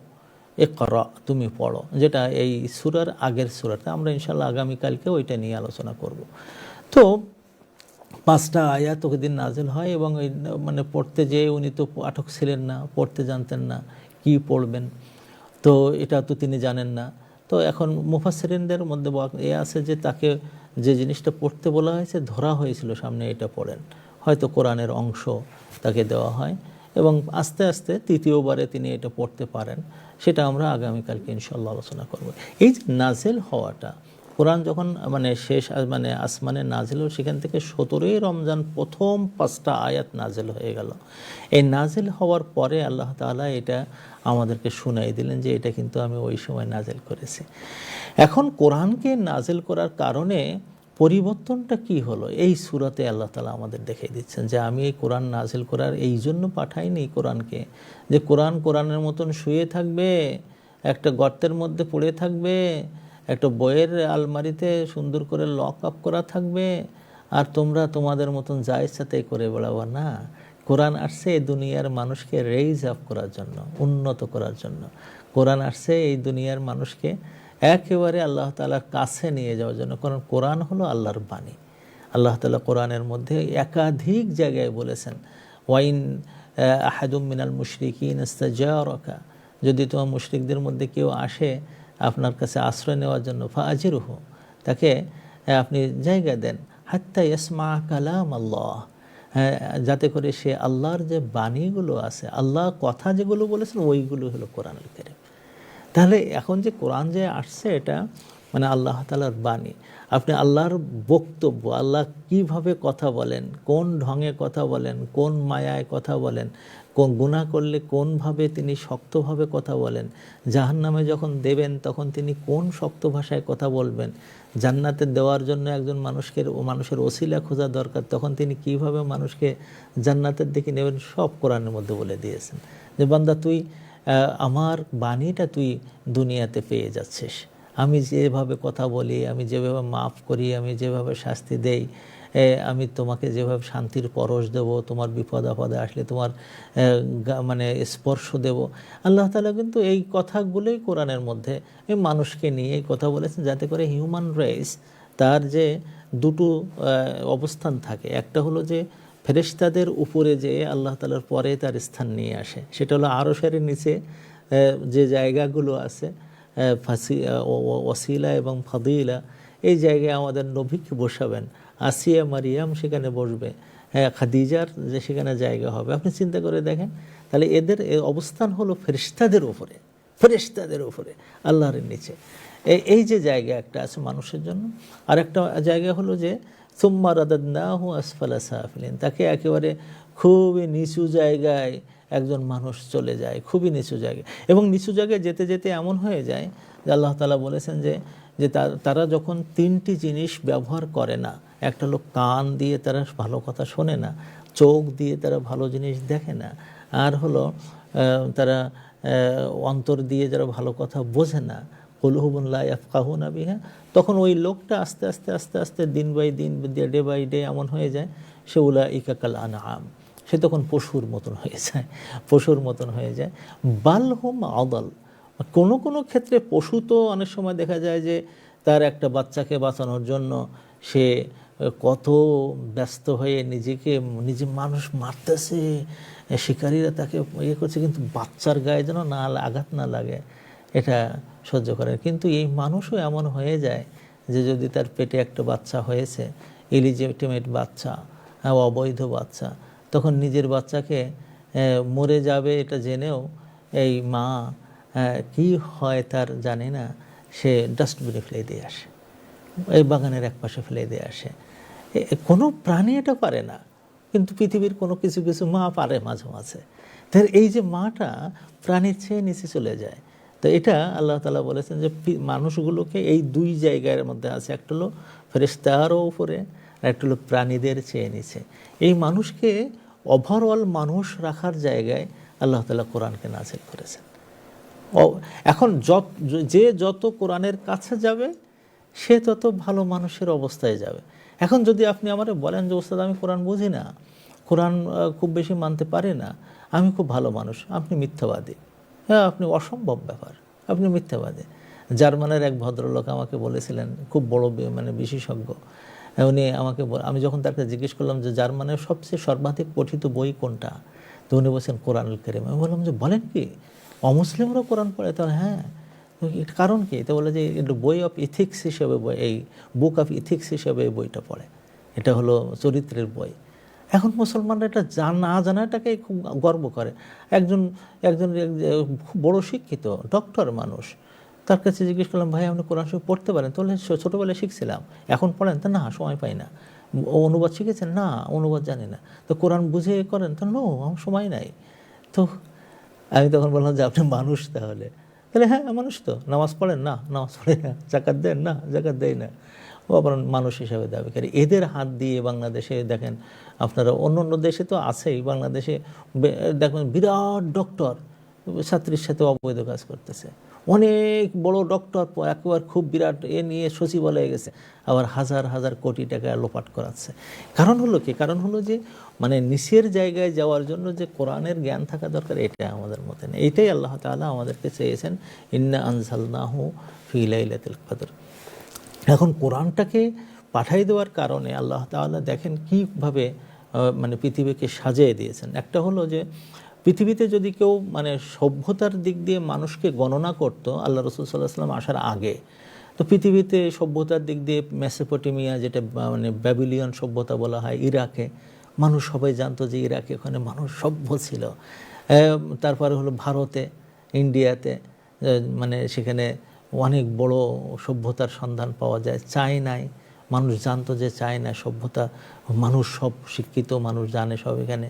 ইকরা, তুমি পড়ো, যেটা এই সূরার আগের সূরাতে। আমরা ইনশাআল্লাহ আগামীকালকে ওইটা নিয়ে আলোচনা করব। তো 5টা আয়াত ওদিন নাজিল হয় এবং মানে পড়তে যেয়ে উনি তো পাঠক ছিলেন না, পড়তে জানতেন না, কি পড়বেন, তো এটা তো তিনি জানেন না। তো এখন মুফাসসিরিনদের মধ্যে এ আছে যে তাকে যে জিনিসটা পড়তে বলা হয়েছে ধরা হয়েছিল সামনে, এটা পড়েন, হয়তো কোরআনের অংশ তাকে দেওয়া হয় এবং আস্তে আস্তে তৃতীয়বারে তিনি এটা পড়তে পারেন। সেটা আমরা আগামীকালকে ইনশাআল্লাহ আলোচনা করব। এই যে নাজিল হওয়াটা, কোরআন যখন মানে শেষ মানে আসমানে নাজিল হল, সেখান থেকে 17ই রমজান প্রথম 5টা আয়াত নাজিল হয়ে গেল। এই নাজিল হওয়ার পরে আল্লাহ তাআলা এটা আমাদেরকে শুনাই দিলেন যে এটা কিন্তু আমি ওই সময় নাজিল করেছি। এখন কোরআনকে নাজিল করার কারণে পরিবর্তনটা কি হলো? এই সূরাতে আল্লাহ তাআলা আমাদের দেখিয়ে দিচ্ছেন যে আমি এই কোরআন নাজিল করার এই জন্য পাঠাইনি কোরআনকে যে কোরআনের মতন শুয়ে থাকবে, একটা গর্তের মধ্যে পড়ে থাকবে, একটা বইয়ের আলমারিতে সুন্দর করে লক আপ করা থাকবে, আর তোমরা তোমাদের মতন যা ইচ্ছা তাই করে বেড়াবো না। কোরআন আসছে এই দুনিয়ার মানুষকে রেইজ আপ করার জন্য, উন্নত করার জন্য। কোরআন আসছে এই দুনিয়ার মানুষকে একেবারে আল্লাহ তাআলার কাছে নিয়ে যাওয়ার জন্য। কারণ কোরআন হলো আল্লাহর বাণী। আল্লাহ তাআলা কোরআনের মধ্যে একাধিক জায়গায় বলেছেন, ওয়াইন আহাদুম মিনাল মুশরিকিন ইস্তাজারাকা, যদি তোমার মুশরিকদের মধ্যে কেউ আসে আপনার কাছে আশ্রয় নেওয়ার জন্য, ফাআজিরহু, তাকে আপনি জায়গা দেন, হাত্তা ইয়াসমা কালাম আল্লাহ, যাতে করে সে আল্লাহর যে বাণীগুলো আছে, আল্লাহ কথা যেগুলো বলেছেন ওইগুলো হলো কোরআনুল কারীম। তাহলে এখন যে কোরআন যে আসছে এটা মানে আল্লাহ তাআলার বাণী। আপনি আল্লাহর বক্তব্য, আল্লাহ কিভাবে কথা বলেন, কোন ঢঙে কথা বলেন, কোন মায়ায় কথা বলেন, কোন গুনাহ করলে কোনভাবে তিনি শক্তভাবে কথা বলেন, জাহান্নামে যখন দেবেন তখন তিনি কোন শক্ত ভাষায় কথা বলবেন, জান্নাতে দেওয়ার জন্য একজন মানুষের ওসিলা খোঁজা দরকার, তখন তিনি কিভাবে মানুষকে জান্নাতের দিকে নেবেন, সব কোরআনের মধ্যে বলে দিয়েছেন যে বান্দা তুই আমার বাণীটা তুই দুনিয়াতে পেয়ে যাচ্ছিস। আমি যেভাবে কথা বলি, আমি যেভাবে মাফ করি, আমি যেভাবে শাস্তি দেই, আমি তোমাকে যেভাবে শান্তির পরশ দেব, তোমার বিপদ আপদে আসলে তোমার মানে স্পর্শ দেব, আল্লাহ তাআলা কিন্তু এই কথাগুলোই কোরআনের মধ্যে এই মানুষকে নিয়ে এই কথা বলেছেন, যাতে করে হিউম্যান রেস তার যে দুটো অবস্থান থাকে। একটা হলো যে ফেরেশতাদের উপরে যে আল্লাহ তাআলার পরে তার স্থান নিয়ে আসে, সেটা হলো আরশের নিচে যে জায়গাগুলো আছে, ওয়াসিলা এবং ফাদিলা, এই জায়গায় আমাদের নবীকে বসাবেন, আসিয়া মারিয়াম সেখানে বসবে, খাদিজার যে সেখানে জায়গা হবে। আপনি চিন্তা করে দেখেন, তাহলে এদের অবস্থান হলো ফেরেশতাদের উপরে আল্লাহর নিচে। এই যে জায়গা একটা আছে মানুষের জন্য, আর একটা জায়গা হলো যে সুম্মা রাদাদনাহু আসফালা সাফিলিন, তাকে একেবারে খুবই নিচু জায়গায় একজন মানুষ চলে যায়, খুবই নিচু জায়গায়। এবং নিচু জায়গায় যেতে যেতে এমন হয়ে যায় যে আল্লাহ তাআলা বলেছেন যে তারা যখন তিনটি জিনিস ব্যবহার করে না, একটা হলো কান দিয়ে তারা ভালো কথা শোনে না, চোখ দিয়ে তারা ভালো জিনিস দেখে না, আর হলো তারা অন্তর দিয়ে যারা ভালো কথা বোঝে না, কুলুবুন লা ইয়াফকাহুনা বিহা, তখন ওই লোকটা আস্তে আস্তে আস্তে আস্তে দিন বাই দিন, ডে বাই ডে এমন হয়ে যায় সে উলাইকা কাল আনআম, সে তখন পশুর মতন হয়ে যায়। বালহুম আদাল, কোনো ক্ষেত্রে পশু তো অনেক সময় দেখা যায় যে তার একটা বাচ্চাকে বাঁচানোর জন্য সে কত ব্যস্ত হয়ে নিজে মানুষ মারতেছে, শিকারীরা তাকে করছে, কিন্তু বাচ্চার গায়ে যেন আঘাত না লাগে এটা সহ্য করে। কিন্তু এই মানুষও এমন হয়ে যায় যে যদি তার পেটে একটা বাচ্চা হয়েছে, ইলিজিটিমেট বাচ্চা, অবৈধ বাচ্চা, তখন নিজের বাচ্চাকে মরে যাবে এটা জেনেও এই মা কি হয় তার জানে না, সে ডাস্টবিনে ফেলে দিয়ে আসে, এই বাগানের একপাশে ফেলে দিয়ে আসে। কোনো প্রাণী এটা পারে না, কিন্তু পৃথিবীর কোনো কিছু মা পারে মাঝে মাঝে। তার এই যে মাটা প্রাণীর চেয়ে নিচে চলে যায়। তো এটা আল্লাহ তাআলা বলেছেন যে মানুষগুলোকে এই দুই জায়গার মধ্যে আছে, একটা হলো ফেরেশতারও উপরে, আর একটা হলো প্রাণীদের চেয়ে নিচে। এই মানুষকে ওভারঅল মানুষ রাখার জায়গায় আল্লাহ তাআলা কোরআনকে নাযিল করেছেন। এখন যত কোরআনের কাছে যাবে সে তত ভালো মানুষের অবস্থায় যাবে। এখন যদি আপনি আমারে বলেন যে ওস্তাদ আমি কোরআন বুঝি না, কোরআন খুব বেশি মানতে পারি না, আমি খুব ভালো মানুষ, আপনি মিথ্যাবাদী। হ্যাঁ, আপনি অসম্ভব ব্যাপার, আপনি মিথ্যাবাদী। জার্মানের এক ভদ্রলোক আমাকে বলেছিলেন, খুব বড় বিশেষজ্ঞ, উনি আমাকে আমি যখন তাকে জিজ্ঞেস করলাম যে জার্মানের সবচেয়ে সর্বাধিক পঠিত বই কোনটা, তো উনি বলছেন কোরআনুল কারীম। আমি বললাম যে বলেন কি, অমুসলিমরাও কোরআন পড়ে? তাহলে হ্যাঁ, কারণ কি? তো বলে যে বই অফ ইথিক্স হিসেবে এই বুক অফ ইথিক্স হিসেবে এই বইটা পড়ে, এটা হলো চরিত্রের বই। এখন মুসলমানরা এটা না জানাটাকেই খুব গর্ব করে। একজন খুব বড় শিক্ষিত ডক্টর মানুষ, তার কাছে জিজ্ঞেস করলাম ভাই আপনি কোরআন শরীফ পড়তে পারেন? তাহলে ছোটোবেলায় শিখছিলাম, এখন পড়েন? তা না, সময় পাই না। অনুবাদ শিখেছেন? না, অনুবাদ জানি না। তো কোরআন বুঝে করেন? তো নো, আমার সময় নাই। তো আমি তখন বললাম যে আপনি মানুষ তাহলে হ্যাঁ মানুষ। তো নামাজ পড়েন? না, নামাজ পড়ে না। জাকাত দেন? না, জাকাত দেয় না। ও আবার মানুষ হিসাবে দাবিকারী। এদের হাত দিয়ে বাংলাদেশে দেখেন আপনারা, অন্য অন্য দেশে তো আছেই, বাংলাদেশে দেখবেন বিরাট ডক্টর ছাত্রীর সাথে অবৈধ কাজ করতেছে, অনেক বড় ডক্টর একবার খুব বিরাট এ নিয়ে সচিবালয়ে গেছে, আবার হাজার হাজার কোটি টাকা লোপাট করাচ্ছে। কারণ হলো কি? কারণ হলো যে মানে নিচের জায়গায় যাওয়ার জন্য যে কোরআনের জ্ঞান থাকা দরকার, এটা আমাদের মধ্যে নেই। এইটাই আল্লাহ তাআলা আমাদেরকে চেয়েছেন, ইন্না আনজালনাহু ফি লাইলাতুল কদর। এখন কোরআনটাকে পাঠাই দেওয়ার কারণে আল্লাহ তাআলা দেখেন কীভাবে মানে পৃথিবীকে সাজিয়ে দিয়েছেন। একটা হলো যে পৃথিবীতে যদি কেউ মানে সভ্যতার দিক দিয়ে মানুষকে গণনা করতো আল্লাহ রাসূল সাল্লাল্লাহু আলাইহি ওয়াসাল্লাম আসার আগে, তো পৃথিবীতে সভ্যতার দিক দিয়ে মেসোপটেমিয়া, যেটা মানে ব্যাবিলিয়ন সভ্যতা বলা হয়, ইরাকে মানুষ সবাই জানতো যে ইরাকে ওখানে মানুষ সভ্য ছিল। তারপরে হলো ভারতে, ইন্ডিয়াতে মানে সেখানে অনেক বড় সভ্যতার সন্ধান পাওয়া যায়। চায়নায় মানুষ জানতো যে চায়না সভ্যতা, মানুষ সব শিক্ষিত, মানুষ জানে সব এখানে।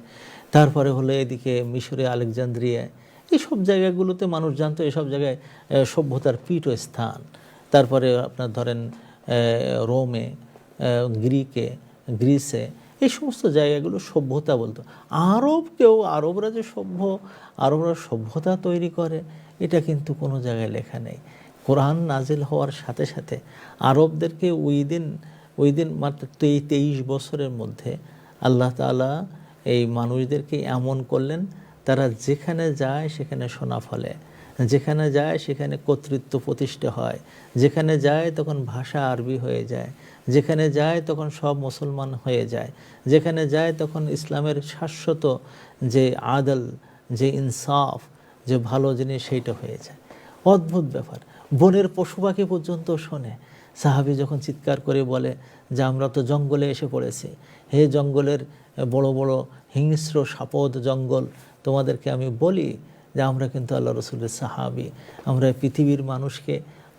তারপরে হলো এদিকে মিশরে আলেকজান্দ্রিয়ায়, এইসব জায়গাগুলোতে মানুষ জানতো এসব জায়গায় সভ্যতার পীঠস্থান। তারপরে আপনার ধরেন রোমে, গ্রিসে, এই সমস্ত জায়গাগুলো সভ্যতা বলতো। আরবরা যে সভ্য, আরবরা সভ্যতা তৈরি করে, এটা কিন্তু কোনো জায়গায় লেখা নেই। কোরআন নাজিল হওয়ার সাথে সাথে আরবদেরকে ওই দিন মাত্র 23 বছরের মধ্যে আল্লাহ তাআলা এই মানুষদেরকে এমন করলেন, তারা যেখানে যায় সেখানে সোনা ফলে, যেখানে যায় সেখানে কর্তৃত্ব প্রতিষ্ঠা হয়, যেখানে যায় তখন ভাষা আরবি হয়ে যায়, যেখানে যায় তখন সব মুসলমান হয়ে যায়, যেখানে যায় তখন ইসলামের শাশ্বত যে আদল, যে ইনসাফ, যে ভালো জিনিস, সেইটা হয়ে যায়। অদ্ভুত ব্যাপার। বনের পশু পাখি পর্যন্ত শোনে। সাহাবী যখন চিৎকার করে বলে যে আমরা তো জঙ্গলে এসে পড়েছি, হে জঙ্গলের বড় বড় হিংস্র সাপদ জঙ্গল, তোমাদেরকে আমি বলি যে আমরা কিন্তু আল্লাহ রসুলের সাহাবী, আমরা পৃথিবীর মানুষকে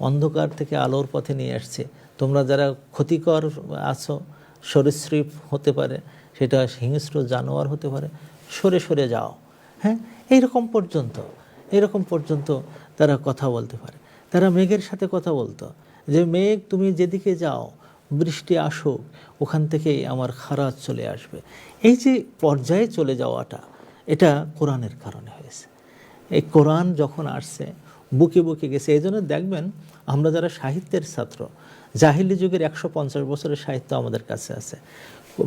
অন্ধকার থেকে আলোর পথে নিয়ে আসছি। তোমরা যারা ক্ষতিকর আছো, সরীসৃপ হতে পারে, সেটা হিংস্র জানোয়ার হতে পারে, সরে সরে যাও। হ্যাঁ, এরকম পর্যন্ত তারা কথা বলতে পারে। তারা মেঘের সাথে কথা বলতো যে মেঘ তুমি যেদিকে যাও, বৃষ্টি আসুক, ওখান থেকেই আমার খারাজ চলে আসবে। এই যে পর্যায়ে চলে যাওয়াটা, এটা কোরআনের কারণে হয়েছে। এই কোরআন যখন আসছে, বুকে বুকে গেছে। এই জন্য দেখবেন আমরা যারা সাহিত্যের ছাত্র, জাহিলি যুগের 150 বছরের সাহিত্য আমাদের কাছে আছে।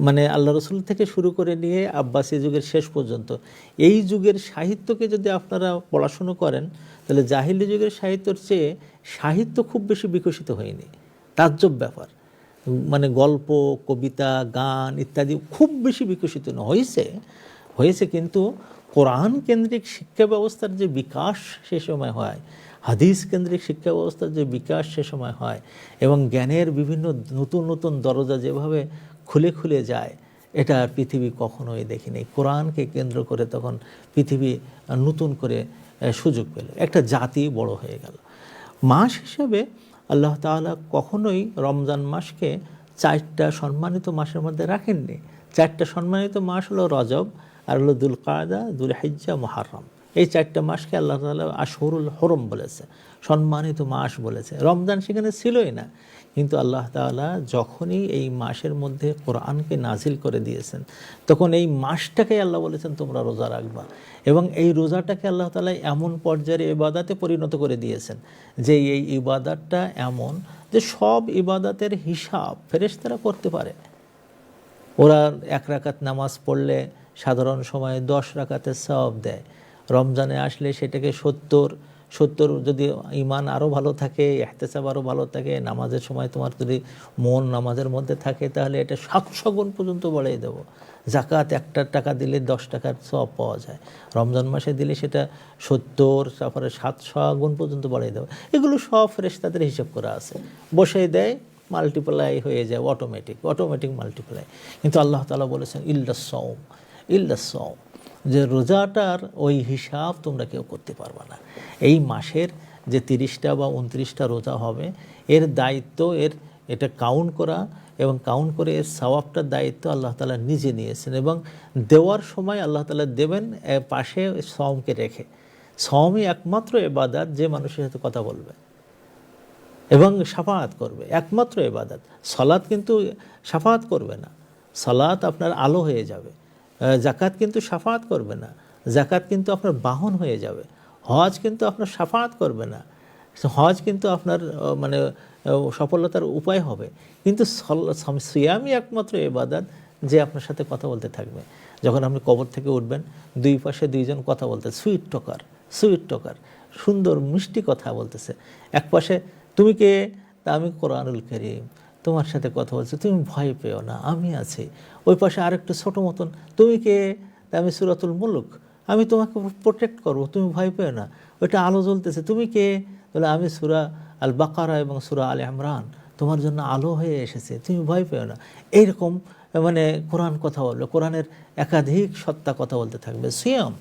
মানে আল্লাহ রসুল থেকে শুরু করে নিয়ে আব্বাসী যুগের শেষ পর্যন্ত এই যুগের সাহিত্যকে যদি আপনারা পড়াশুনো করেন, তাহলে জাহিলি যুগের সাহিত্যর চেয়ে সাহিত্য খুব বেশি বিকশিত হয়নি। তাজ্জব ব্যাপার। মানে গল্প, কবিতা, গান ইত্যাদি খুব বেশি বিকশিত হয়েছে, কিন্তু কোরআন কেন্দ্রিক শিক্ষা ব্যবস্থার যে বিকাশ সে সময় হয়, হাদিস কেন্দ্রিক শিক্ষা ব্যবস্থার যে বিকাশ সে সময় হয়, এবং জ্ঞানের বিভিন্ন নতুন নতুন দরজা যেভাবে খুলে খুলে যায়, এটা আর পৃথিবী কখনোই দেখেনি। কোরআনকে কেন্দ্র করে তখন পৃথিবী নতুন করে সুযোগ পেল, একটা জাতি বড় হয়ে গেল। মাস হিসাবে আল্লাহ তাআলা কখনোই রমজান মাসকে 4টা সম্মানিত মাসের মধ্যে রাখেননি। 4টা সম্মানিত মাস হলো রজব, আর হলো দুলকাদা, দুলহিজ্জা, মুহররম। এই 4টা মাসকে আল্লাহ তাআলা আশহুরুল হুরুম বলেছে, সম্মানিত মাস বলেছে। রমজান সেখানে ছিলই না, কিন্তু আল্লাহ তাআলা যখনই এই মাসের মধ্যে কোরআনকে নাজিল করে দিয়েছেন, তখন এই মাসটাকে আল্লাহ বলেছেন তোমরা রোজা রাখবা। এবং এই রোজাটাকে আল্লাহ তাআলা এমন পর্যায়ে ইবাদতে পরিণত করে দিয়েছেন যে এই ইবাদতটা এমন যে সব ইবাদতের হিসাব ফেরেশতারা করতে পারে। ওরা 1 রাকাত নামাজ পড়লে সাধারণ সময়ে 10 রাকাতের সওয়াব দেয়। রমজানে আসলে সেটাকে 70 যদি ঈমান আরও ভালো থাকে, ইহতিসাব আরও ভালো থাকে, নামাজের সময় তোমার যদি মন নামাজের মধ্যে থাকে, তাহলে এটা 700 গুণ পর্যন্ত বাড়িয়ে দেবো। জাকাত 1 টাকা দিলে 10 টাকার সওয়াব পাওয়া যায়, রমজান মাসে দিলে সেটা 70, তারপরে 700 গুণ পর্যন্ত বাড়িয়ে দেবো। এগুলো সব ফেরেশতাদের হিসাব করা আছে, বসে দেয়, মাল্টিপ্লাই হয়ে যায়, অটোমেটিক মাল্টিপ্লাই। কিন্তু আল্লাহ তাআলা বলেছেন ইল্লাস সাওম, যে রোজাটার ওই হিসাব তোমরা কেউ করতে পারবে না। এই মাসের যে 30টা বা 29টা রোজা হবে, এর দায়িত্ব এটা কাউন্ট করা, এবং কাউন্ট করে এর সওয়াবটার দায়িত্ব আল্লাহ তাআলা নিজে নিয়েছেন। এবং দেওয়ার সময় আল্লাহ তাআলা দেবেন পাশে সওমকে রেখে। সওমই একমাত্র ইবাদত যে মানুষের সাথে কথা বলবে। এবং শাফাআত করবে, একমাত্র ইবাদত। সালাত কিন্তু শাফাআত করবে না, সালাত আপনার আলো হয়ে যাবে। যাকাত কিন্তু শাফাআত করবে না, যাকাত কিন্তু আপনার বাহন হয়ে যাবে। হজ কিন্তু আপনার শাফাআত করবে না, হজ কিন্তু আপনার মানে সফলতার উপায় হবে। কিন্তু সিয়ামই একমাত্র ইবাদত যে আপনার সাথে কথা বলতে থাকবে। যখন আপনি কবর থেকে উঠবেন, দুই পাশে দুইজন কথা বলতে, সুইট টকার, সুইট টকার, সুন্দর মিষ্টি কথা বলতেছে। এক পাশে তুমি কে, তা আমি কোরআনুল কারীম, তোমার সাথে কথা বলছে, তুমি ভয় পেও না, আমি আছি। ওই পাশে আরেকটু ছোটো মতন, তুমি কে, তা আমি সূরাতুল মুলক, আমি তোমাকে প্রোটেক্ট করবো, তুমি ভয় পেও না। ওইটা আলো জ্বলতেছে, তুমি কে, বলে আমি সূরা আল বাকারা এবং সূরা আল ইমরান, তোমার জন্য আলো হয়ে এসেছে, তুমি ভয় পেও না। এইরকম মানে কোরআন কথা বলবে, কোরআনের একাধিক সত্তা কথা বলতে থাকবে। সিয়াম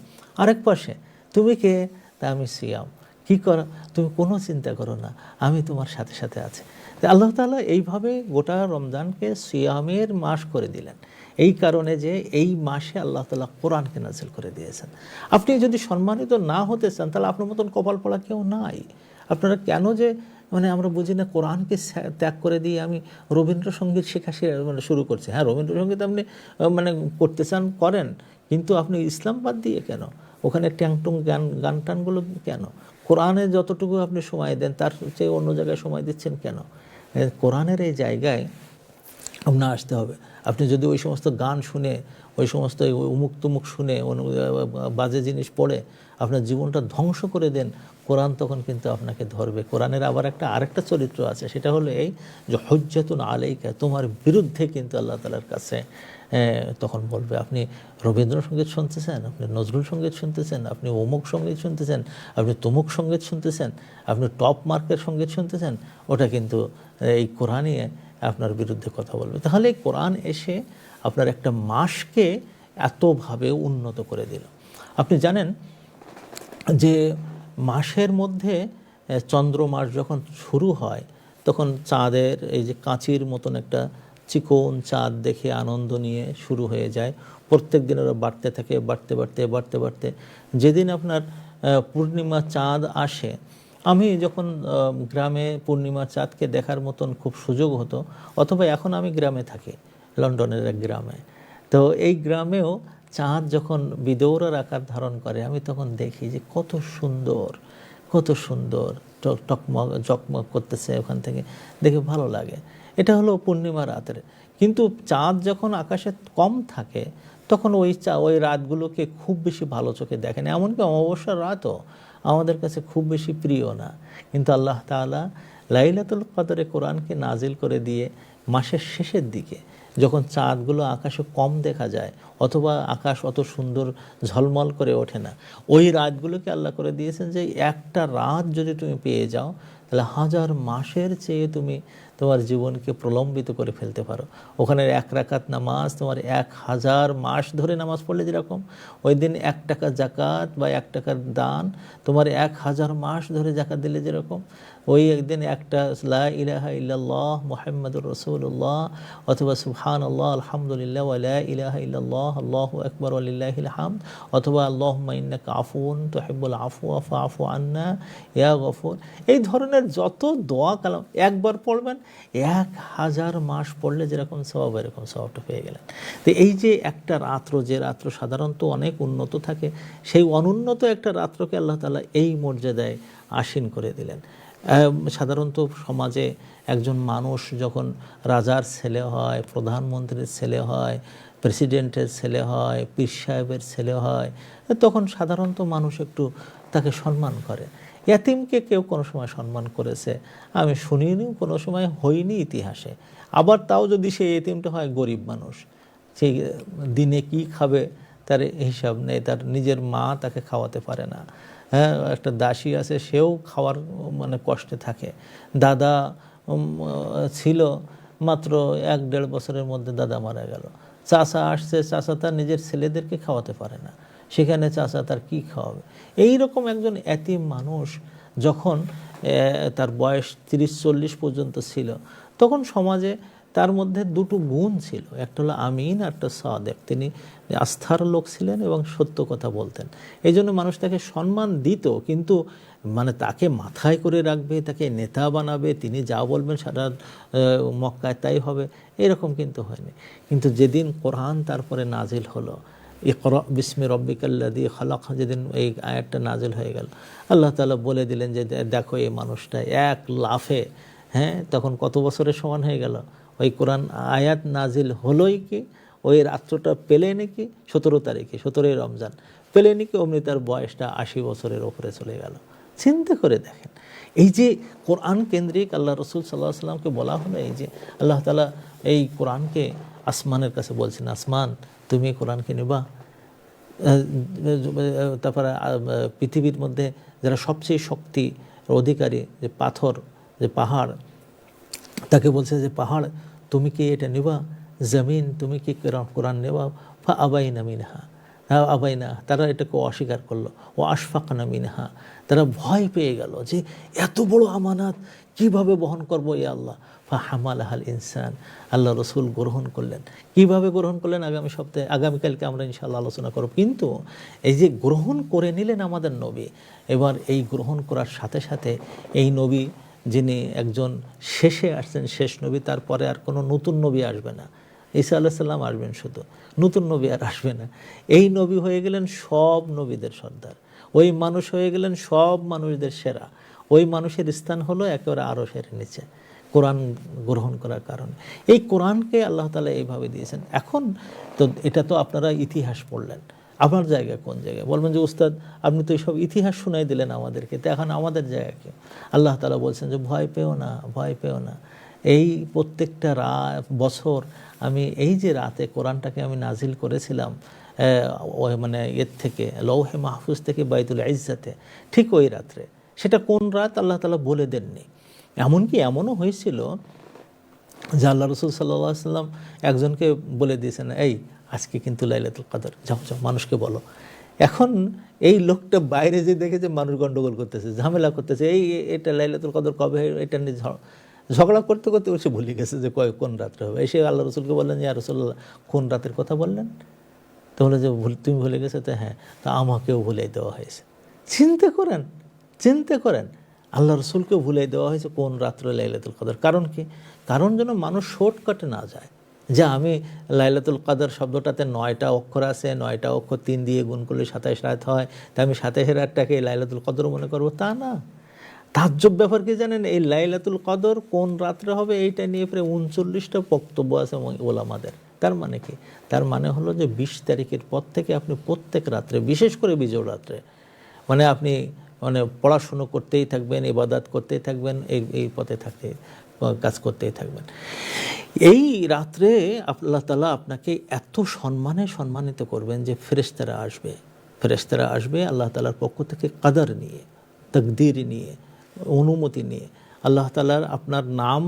আরেক পাশে, তুমি কে, তা আমি সিয়াম, কি করো, তুমি কোনো চিন্তা করো না, আমি তোমার সাথে সাথে আছি। তো আল্লাহ তাআলা এইভাবে গোটা রমজানকে সিয়ামের মাস করে দিলেন, এই কারণে যে এই মাসে আল্লাহ তাআলা কোরআনকে নাযিল করে দিয়েছেন। আপনি যদি সম্মানিত না হতে চান, তাহলে আপনার মতন কপাল পড়া কেউ নাই। আপনারা কেন যে মানে আমরা বুঝি না, কোরআনকে ত্যাগ করে দিয়ে আমি রবীন্দ্রসঙ্গীত শেখা মানে শুরু করছি। হ্যাঁ, রবীন্দ্রসঙ্গীত আপনি মানে করতে চান করেন, কিন্তু আপনি ইসলাম বাদ দিয়ে কেন, ওখানে ট্যাংটুং গান টানগুলো কেন, কোরআনে যতটুকু আপনি সময় দেন তার চেয়ে অন্য জায়গায় সময় দিচ্ছেন কেন? কোরআনের এই জায়গায় আপনার আসতে হবে। আপনি যদি ওই সমস্ত গান শুনে, ওই সমস্ত উমুক তুমুক শুনে, বাজে জিনিস পড়ে আপনার জীবনটা ধ্বংস করে দেন, কোরআন তখন কিন্তু আপনাকে ধরবে। কোরআনের আবার আরেকটা চরিত্র আছে, সেটা হলো এই যে হুজ্জাতুন আলাইকা, তোমার বিরুদ্ধে কিন্তু আল্লাহ তাআলার কাছে তখন বলবে। আপনি রবীন্দ্রসঙ্গীত শুনতেছেন, আপনি নজরুল সঙ্গীত শুনতেছেন, আপনি অমুক সঙ্গীত শুনতেছেন, আপনি তমুক সঙ্গীত শুনতেছেন, আপনি টপ মার্কের সঙ্গীত শুনতেছেন, ওটা কিন্তু এই কোরআনই আপনার বিরুদ্ধে কথা বলবে। তাহলে কোরআন এসে আপনার একটা মাসকে এতভাবে উন্নত করে দিল। আপনি জানেন যে মাসের মধ্যে চন্দ্র মাস যখন শুরু হয়, তখন চাঁদের এই যে কাঁচির মতন একটা চিকন চাঁদ দেখে আনন্দ নিয়ে শুরু হয়ে যায়। প্রত্যেক দিন ওরা বাড়তে থাকে, বাড়তে বাড়তে বাড়তে বাড়তে যেদিন আপনার পূর্ণিমা চাঁদ আসে। আমি যখন গ্রামে পূর্ণিমা চাঁদকে দেখার মতন খুব সুযোগ হতো, অথবা এখন আমি গ্রামে থাকি, লন্ডনের এক গ্রামে, তো এই গ্রামেও চাঁদ যখন বিদৌরার আকার ধারণ করে, আমি তখন দেখি যে কত সুন্দর, কত সুন্দর টকমক জকমক করতেছে, ওখান থেকে দেখে ভালো লাগে। এটা হলো পূর্ণিমা রাতের। কিন্তু চাঁদ যখন আকাশে কম থাকে, তখন ওই রাতগুলোকে খুব বেশি ভালো চোখে দেখে না। এমনকি অমাবস্যার রাতও আমাদের কাছে খুব বেশি প্রিয় না। কিন্তু আল্লাহ তাআলা লাইলাতুল কদরে কোরআনকে নাজিল করে দিয়ে মাসের শেষের দিকে, যখন চাঁদগুলো আকাশে কম দেখা যায়, অথবা আকাশ অত সুন্দর ঝলমল করে ওঠে না, ওই রাতগুলোকে আল্লাহ করে দিয়েছেন যে একটা রাত যদি তুমি পেয়ে যাও, তাহলে 1000 মাসের চেয়ে তুমি তোমার জীবনকে প্রলম্বিত করে ফেলতে পারো। ওখানে 1 রাকাত নামাজ তোমার 1000 মাস ধরে নামাজ পড়লে যেরকম, ওই দিন 1 টাকা জাকাত বা 1 টাকার দান তোমার 1000 মাস ধরে জাকাত দিলে যেরকম, ওই একদিন একটা লা ইলাহা ইল্লাল্লাহ মুহাম্মাদুর রাসূলুল্লাহ অথবা সুবহানাল্লাহ আলহামদুলিল্লাহ ওয়া লা ইলাহা ইল্লাল্লাহ আল্লাহু আকবার ওয়া লিল্লাহিল হামদ অথবা আল্লাহুম্মা ইন্নাকা আফুন তুহিব্বুল আফওয়া ফাআফু আন্না ইয়া গফুর, এই ধরনের যত দোয়া কালাম একবার পড়বেন, 1000 মাস পড়লে যেরকম সওয়াব, এরকম সওয়াবটা পেয়ে গেলেন। তো এই যে একটা রাত্র, যে রাত্র সাধারণত অনেক উন্নত থাকে, সেই অনুন্নত একটা রাত্রকে আল্লাহ তাআলা এই মর্যাদায় আসীন করে দিলেন। সাধারণত সমাজে একজন মানুষ যখন রাজার ছেলে হয়, প্রধানমন্ত্রীর ছেলে হয়, প্রেসিডেন্টের ছেলে হয়, পীর সাহেবের ছেলে হয়, তখন সাধারণত মানুষ একটু তাকে সম্মান করে। ইয়াতিমকে কেউ কোনো সময় সম্মান করেছে আমি শুনিনি, কোনো সময় হয়নি ইতিহাসে। আবার তাও যদি সেই এতিমটা হয় গরিব মানুষ, সেই দিনে কি খাবে তার হিসাব নেই, তার নিজের মা তাকে খাওয়াতে পারে না। হ্যাঁ, একটা দাসী আছে, সেও খাওয়ার মানে কষ্টে থাকে। দাদা ছিল, মাত্র 1-1.5 বছরের মধ্যে দাদা মারা গেল। চাচা আসছে, চাচা তার নিজের ছেলেদেরকে খাওয়াতে পারে না, সেখানে চাচা তার কি খাওয়াবে? এই রকম একজন এতিম মানুষ যখন তার বয়স 30-40 পর্যন্ত ছিল, তখন সমাজে তার মধ্যে দুটো গুণ ছিল, একটা হলো আমিন আর একটা সাদেক। তিনি আস্থার লোক ছিলেন এবং সত্য কথা বলতেন। এই জন্য মানুষ তাকে সম্মান দিত, কিন্তু মানে তাকে মাথায় করে রাখবে, তাকে নেতা বানাবে, তিনি যা বলবেন সারা মক্কায় তাই হবে, এরকম কিন্তু হয়নি। কিন্তু যেদিন কোরআন তারপরে নাজিল হলো, ইকরা বিস্মি রব্বিকাল্লাযী খালাক, যেদিন এই আয়াতটা নাজিল হয়ে গেল, আল্লাহ তাআলা বলে দিলেন যে দেখো এই মানুষটা এক লাফে, হ্যাঁ, তখন কত বছরের সমান হয়ে গেল। ওই কোরআন আয়াত নাজিল হলোই কি ওই রাত্রটা পেলে নাকি 17 তারিখে, 17ই রমজান পেলে নাকি অমনি তার বয়সটা 80 বছরের ওপরে চলে গেল। চিন্তা করে দেখেন, এই যে কোরআন কেন্দ্রিক আল্লাহ রসুল সাল্লাল্লাহু আলাইহি সাল্লামকে বলা হলো, এই যে আল্লাহ তাআলা এই কোরআনকে আসমানের কাছে বলছেন, আসমান তুমি কোরআনকে নিবা। তারপরে পৃথিবীর মধ্যে যারা সবচেয়ে শক্তি অধিকারী, যে পাথর, যে পাহাড়, তাকে বলছে যে পাহাড় তুমি কি এটা নেবা, জমিন তুমি কি কোরআন নেবা। ফা আবাইনা মিনহা, আবাইনা, তারা এটাকে অস্বীকার করলো। ও আশফাকনা মিনহা, তারা ভয় পেয়ে গেল যে এত বড় আমানাত কিভাবে বহন করবো ইয়া আল্লাহ। ফা হামালাহাল ইনসান, আল্লাহ রসুল গ্রহণ করলেন। কিভাবে গ্রহণ করলেন আগামীকালকে আমরা ইনশাআল্লাহ আলোচনা করব। কিন্তু এই যে গ্রহণ করে নিলেন আমাদের নবী, এবার এই গ্রহণ করার সাথে সাথে এই নবী যিনি একজন শেষে আসছেন, শেষ নবী, তারপরে আর কোনো নতুন নবী আসবে না। ঈসা আলাইহিস সালাম আসবেন, শুধু নতুন নবী আর আসবে না। এই নবী হয়ে গেলেন সব নবীদের সর্দার, ওই মানুষ হয়ে গেলেন সব মানুষদের সেরা। ওই মানুষের স্থান হলো একেবারে আরশের নিচে কোরআন গ্রহণ করার কারণে। এই কোরআনকে আল্লাহ তাআলা এইভাবে দিয়েছেন। এখন তো এটা তো আপনারা ইতিহাস পড়লেন, আপনার জায়গায় কোন জায়গায় বলবেন যে উস্তাদ আপনি তো এইসব ইতিহাস শুনাই দিলেন আমাদেরকে, তো এখন আমাদের জায়গায় কি? আল্লাহ তাআলা বলছেন যে ভয় পেও না, ভয় পেও না। এই প্রত্যেকটা বছর আমি এই যে রাতে কোরআনটাকে আমি নাজিল করেছিলাম, মানে এর থেকে লৌহে মাহফুজ থেকে বাইতুল ইজ্জাতে, ঠিক ওই রাত্রে। সেটা কোন রাত আল্লাহ তাআলা বলে দেননি। এমনকি এমনও হয়েছিল যে আল্লাহ রসুল সাল্লাল্লাহু আলাইহি সাল্লাম একজনকে বলে দিয়েছেন, এই আজকে কিন্তু লাইলাতুল কদর, যাও যাও মানুষকে বলো। এখন এই লোকটা বাইরে যে দেখেছে মানুষ গন্ডগোল করতেছে, ঝামেলা করতেছে, এটা লাইলাতুল কদর কবে, এটা নিয়ে ঝগড়া করতে করতে সে ভুলে গেছে যে কোন রাত্রে হবে। এসে আল্লাহ রসুলকে বললেন, ইয়া রাসূলুল্লাহ কোন রাতের কথা বললেন? তো বলে যে তুমি ভুলে গেছো? তো হ্যাঁ, তা আমাকেও ভুলে দেওয়া হয়েছে। চিন্তা করেন, চিন্তা করেন, আল্লাহ রসুলকেও ভুলে দেওয়া হয়েছে কোন রাত্রে লাইলাতুল কদর। কারণ কি? কারণ যেন মানুষ শর্টকাটে না যায়, যে আমি লাইলাতুল কদর শব্দটাতে 9টা অক্ষর আছে, 9টা অক্ষর 3 দিয়ে গুণ করলে 27 রাত হয়, তাই আমি 27 রাতটাকে লাইলাতুল কদর মনে করবো, তা না। তাজ্জব ব্যাপার কি জানেন, এই লাইলাতুল কদর কোন রাত্রে হবে এইটা নিয়ে প্রায় 39টা বক্তব্য আছে ওলামাদের। তার মানে কি? তার মানে হলো যে 20 তারিখের পর থেকে আপনি প্রত্যেক রাত্রে, বিশেষ করে বিজয় রাত্রে, মানে আপনি মানে পড়াশুনো করতেই থাকবেন, ইবাদত করতেই থাকবেন, এই পথে থাকতে কাজ করতেই থাকবেন। এই রাত্রে আল্লাহ তাআলা আপনাকে এত সম্মানিত করবেন যে ফেরেশতারা আসবে, ফেরেশতারা আসবে আল্লাহ তাআলার পক্ষ থেকে কদর নিয়ে, তাকদীর নিয়ে, অনুমতি নিয়ে। আল্লাহ তাআলার আপনার নাম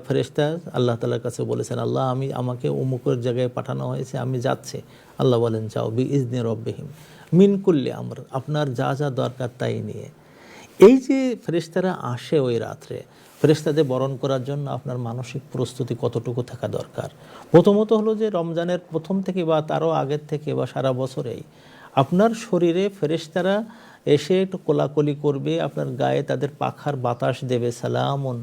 ফেরেশতা আল্লাহ তাআলার কাছে বলেছেন, আল্লাহ আমাকে অমুকের জায়গায় পাঠানো হয়েছে, আমি যাচ্ছি। আল্লাহ বলেন যাও, বিইজনি রব্বিহিম মিন কুল্লি আমর, আপনার যা যা দরকার তাই নিয়ে। এই যে ফেরেশতারা আসে ওই রাত্রে, ফেরেশতাদের বরণ করার জন্য আপনার মানসিক প্রস্তুতি কতটুকু থাকা দরকার? প্রথমত হলো যে রমজানের প্রথম থেকে বা তারও আগের থেকে বা সারা বছরেই আপনার শরীরে ফেরেশতারা এসে একটু কোলাকুলি করবে, আপনার গায়ে তাদের পাখার বাতাস দেবে, সালামুন,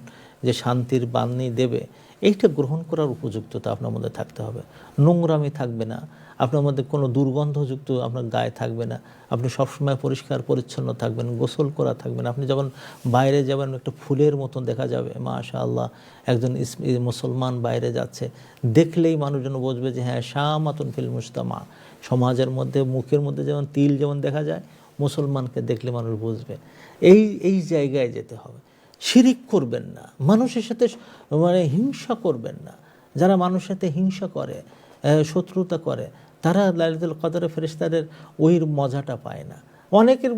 যে শান্তির বাণী দেবে। এইটা গ্রহণ করার উপযুক্ততা আপনার মধ্যে থাকতে হবে। নোংরামি থাকবে না আপনার মধ্যে, কোনো দুর্গন্ধযুক্ত আপনার গায়ে থাকবে না, আপনি সবসময় পরিষ্কার পরিচ্ছন্ন থাকবেন, গোসল করা থাকবেন। আপনি যখন বাইরে যাবেন একটা ফুলের মতন দেখা যাবে, মাশাআল্লাহ, একজন মুসলমান বাইরে যাচ্ছে, দেখলেই মানুষজন বুঝবে যে হ্যাঁ শামাতুন ফিল মুজতামা, সমাজের মধ্যে মুখের মধ্যে যেমন তিল যেমন দেখা যায়, মুসলমানকে দেখলে মানুষ বুঝবে। এই জায়গায় যেতে হবে। শিরিক করবেন না, মানুষের সাথে মানে হিংসা করবেন না। যারা মানুষের সাথে হিংসা করে, শত্রুতা করে, তারা লাইলাতুল কদরে ফেরেশতাদের ওই মজাটা পায় না। অনেকের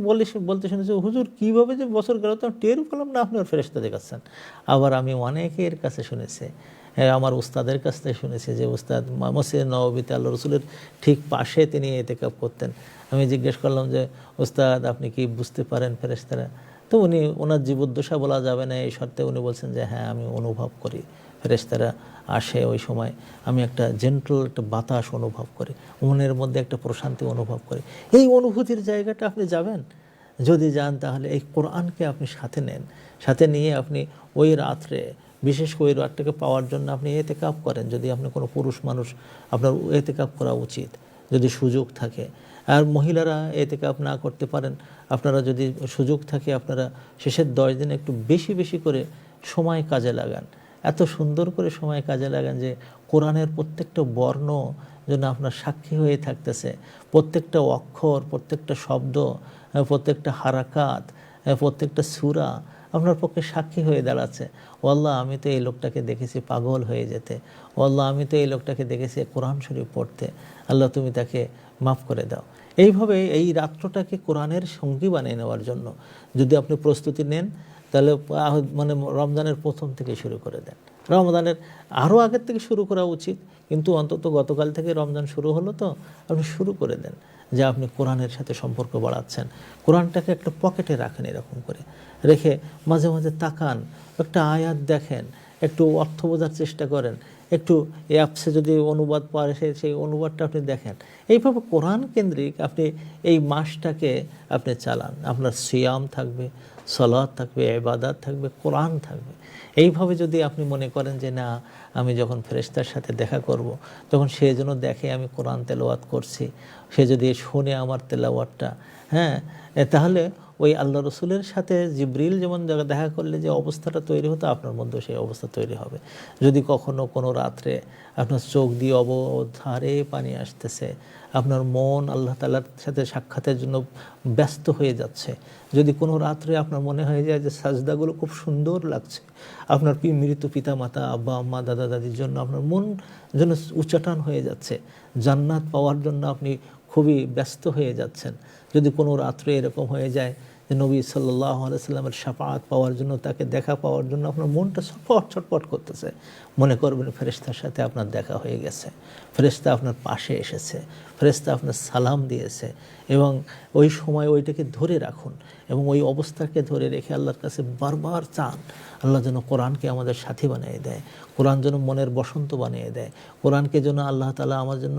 বলতে শুনেছি, হুজুর কীভাবে যে বছর গেল তো টের পেলাম না আপনি ওর ফেরেশতা দেখাচ্ছেন। আবার আমি অনেকের কাছে শুনেছি, আমার উস্তাদের কাছ থেকে শুনেছি যে উস্তাদ মসজিদে নববীতে আল্লাহ রসুলের ঠিক পাশে তিনি ইতিকাফ করতেন। আমি জিজ্ঞেস করলাম যে উস্তাদ আপনি কি বুঝতে পারেন ফেরেশতারা? তো উনি ওনার জীবদ্দশা বলা যাবে না এই শর্তে উনি বলছেন যে হ্যাঁ আমি অনুভব করি ফেরেশতারা আসে ওই সময় আমি একটা জেন্টল একটা বাতাস অনুভব করি, মনের মধ্যে একটা প্রশান্তি অনুভব করি। এই অনুভূতির জায়গাটা আপনি যাবেন, যদি যান তাহলে এই কোরআনকে আপনি সাথে নেন, সাথে নিয়ে আপনি ওই রাত্রে, বিশেষ করে ওই রাতটাকে পাওয়ার জন্য আপনি এতেকাফ করেন। যদি আপনি কোনো পুরুষ মানুষ, আপনার এতেকাফ করা উচিত যদি সুযোগ থাকে। আর মহিলারা এতেকাফ না করতে পারেন, আপনারা যদি সুযোগ থাকে আপনারা শেষের 10 দিন একটু বেশি বেশি করে সময় কাজে লাগান, এত সুন্দর করে সময় কাজে লাগান যে কোরআনের প্রত্যেকটা বর্ণ যেন আপনার সাক্ষী হয়ে থাকতেছে, প্রত্যেকটা অক্ষর, প্রত্যেকটা শব্দ, প্রত্যেকটা হারাকাত, প্রত্যেকটা সূরা আপনার পক্ষে সাক্ষী হয়ে দাঁড়াচ্ছে। ও আল্লাহ, আমি তো এই লোকটাকে দেখেছি পাগল হয়ে যেতে, ও আল্লাহ আমি তো এই লোকটাকে দেখেছি কোরআন শরীফ পড়তে, আল্লাহ তুমি তাকে মাফ করে দাও। এইভাবে এই রাত্রটাকে কোরআনের সঙ্গী বানিয়ে নেওয়ার জন্য যদি আপনি প্রস্তুতি নেন, তাহলে মানে রমজানের প্রথম থেকে শুরু করে দেন। রমজানের আরও আগের থেকে শুরু করা উচিত, কিন্তু অন্তত গতকাল থেকে রমজান শুরু হলো তো আপনি শুরু করে দেন, যে আপনি কোরআনের সাথে সম্পর্ক বাড়াচ্ছেন। কোরআনটাকে একটা পকেটে রাখেন, এরকম করে রেখে মাঝে মাঝে তাকান, একটা আয়াত দেখেন, একটু অর্থ বোঝার চেষ্টা করেন, একটু অ্যাপসে যদি অনুবাদ পারে সেই অনুবাদটা আপনি দেখেন। এইভাবে কোরআন কেন্দ্রিক আপনি এই মাসটাকে আপনি চালান। আপনার সিয়াম থাকবে, সালাত থাকবে, ইবাদত থাকবে, কোরআন থাকবে। এইভাবে যদি আপনি মনে করেন যে না, আমি যখন ফেরেশতার সাথে দেখা করব তখন সে যেন দেখে আমি কোরআন তেলাওয়াত করছি, সে যদি শুনে আমার তেলাওয়াতটা, হ্যাঁ, তাহলে ওই আল্লাহ রসুলের সাথে জিবরিল যেমন দেখা করলে যে অবস্থাটা তৈরি হতো, আপনার মধ্যেও সেই অবস্থা তৈরি হবে। যদি কখনো কোনো রাত্রে আপনার চোখ দিয়ে অবধারে পানি আসতেছে, আপনার মন আল্লাহ তাআলার সাথে সাক্ষাতের জন্য ব্যস্ত হয়ে যাচ্ছে, যদি কোনো রাত্রে আপনার মনে হয়ে যায় যে সাজদাগুলো খুব সুন্দর লাগছে, আপনার মৃত পিতা মাতা, আব্বা আম্মা, দাদা দাদির জন্য আপনার মন যেন উচ্চাটন হয়ে যাচ্ছে, জান্নাত পাওয়ার জন্য আপনি খুবই ব্যস্ত হয়ে যাচ্ছেন, যদি কোনো রাত্রে এরকম হয়ে যায় যে নবী সাল্লাল্লাহু আলাইহি সাল্লামের শাফাআত পাওয়ার জন্য, তাকে দেখা পাওয়ার জন্য আপনার মনটা ছটফট ছটফট করতেছে, মনে করবেন ফেরেশতার সাথে আপনার দেখা হয়ে গেছে, ফেরেশতা আপনার পাশে এসেছে, ফেরেশতা আপনার সালাম দিয়েছে। এবং ওই সময় ওইটাকে ধরে রাখুন এবং ওই অবস্থাকে ধরে রেখে আল্লাহর কাছে বারবার চান, আল্লাহ যেন কোরআনকে আমাদের সাথী বানিয়ে দেয়, কোরআন যেন মনের বসন্ত বানিয়ে দেয়, কোরআনকে যেন আল্লাহ তাআলা আমার জন্য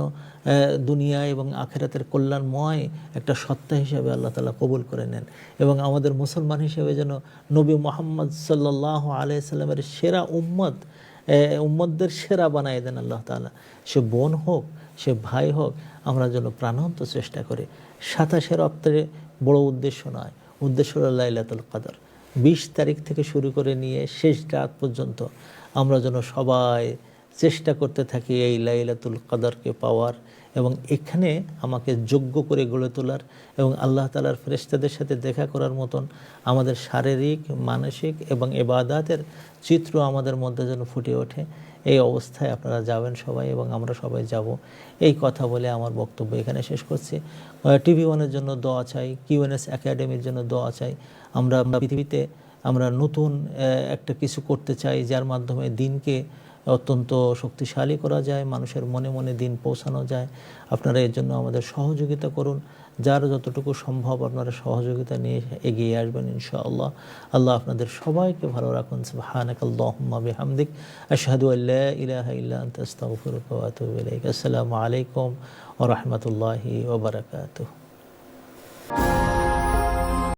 দুনিয়া এবং আখিরাতের কল্যাণময় একটা সত্তা হিসেবে আল্লাহ তাআলা কবুল করে নেন, এবং আমাদের মুসলমান হিসেবে যেন নবী মুহাম্মদ সাল্লাল্লাহু আলাইহি সাল্লামের সেরা উম্মতদের সেরা বানিয়ে দেন আল্লাহ তাআলা। সে বোন হোক, সে ভাই হোক, আমরা যেন প্রাণান্ত চেষ্টা করি। 27 অক্টোবরে বড় উদ্দেশ্য নয়, উদ্দেশ্য হলো লাইলাতুল কদর। 20 তারিখ থেকে শুরু করে নিয়ে শেষ রাত পর্যন্ত আমরা যেন সবাই চেষ্টা করতে থাকি এই লাইলাতুল কদরকে পাওয়ার, এবং এখানে আমাকে যোগ্য করে গড়ে তোলার, এবং আল্লাহ তাআলার ফেরেশতাদের সাথে দেখা করার মতন আমাদের শারীরিক, মানসিক এবং ইবাদতের চিত্র আমাদের মধ্যে যেন ফুটে ওঠে। এই অবস্থায় আপনারা যাবেন সবাই, এবং আমরা সবাই যাব। এই কথা বলে আমার বক্তব্য এখানে শেষ করছি। টিভি ওয়ানের জন্য দোয়া চাই, কিউএনএস একাডেমির জন্য দোয়া চাই। আমরা পৃথিবীতে আমরা নতুন একটা কিছু করতে চাই, যার মাধ্যমে দিনকে অত্যন্ত শক্তিশালী করা যায়, মানুষের মনে মনে দিন পৌঁছানো যায়। আপনারা এর জন্য আমাদের সহযোগিতা করুন, যার যতটুকু সম্ভব আপনারা সহযোগিতা নিয়ে এগিয়ে আসবেন ইনশাআল্লাহ। আল্লাহ আপনাদের সবাইকে ভালো রাখুন। সুবহানাকাল্লাহুম্মা বিহামদিক, আশহাদু আল্লা ইলাহা ইল্লা আনতা আস্তাগফিরুকা ওয়া আতুবু ইলাইক। আসসালামু আলাইকুম ওয়া রাহমাতুল্লাহি ওয়া বারাকাতুহু।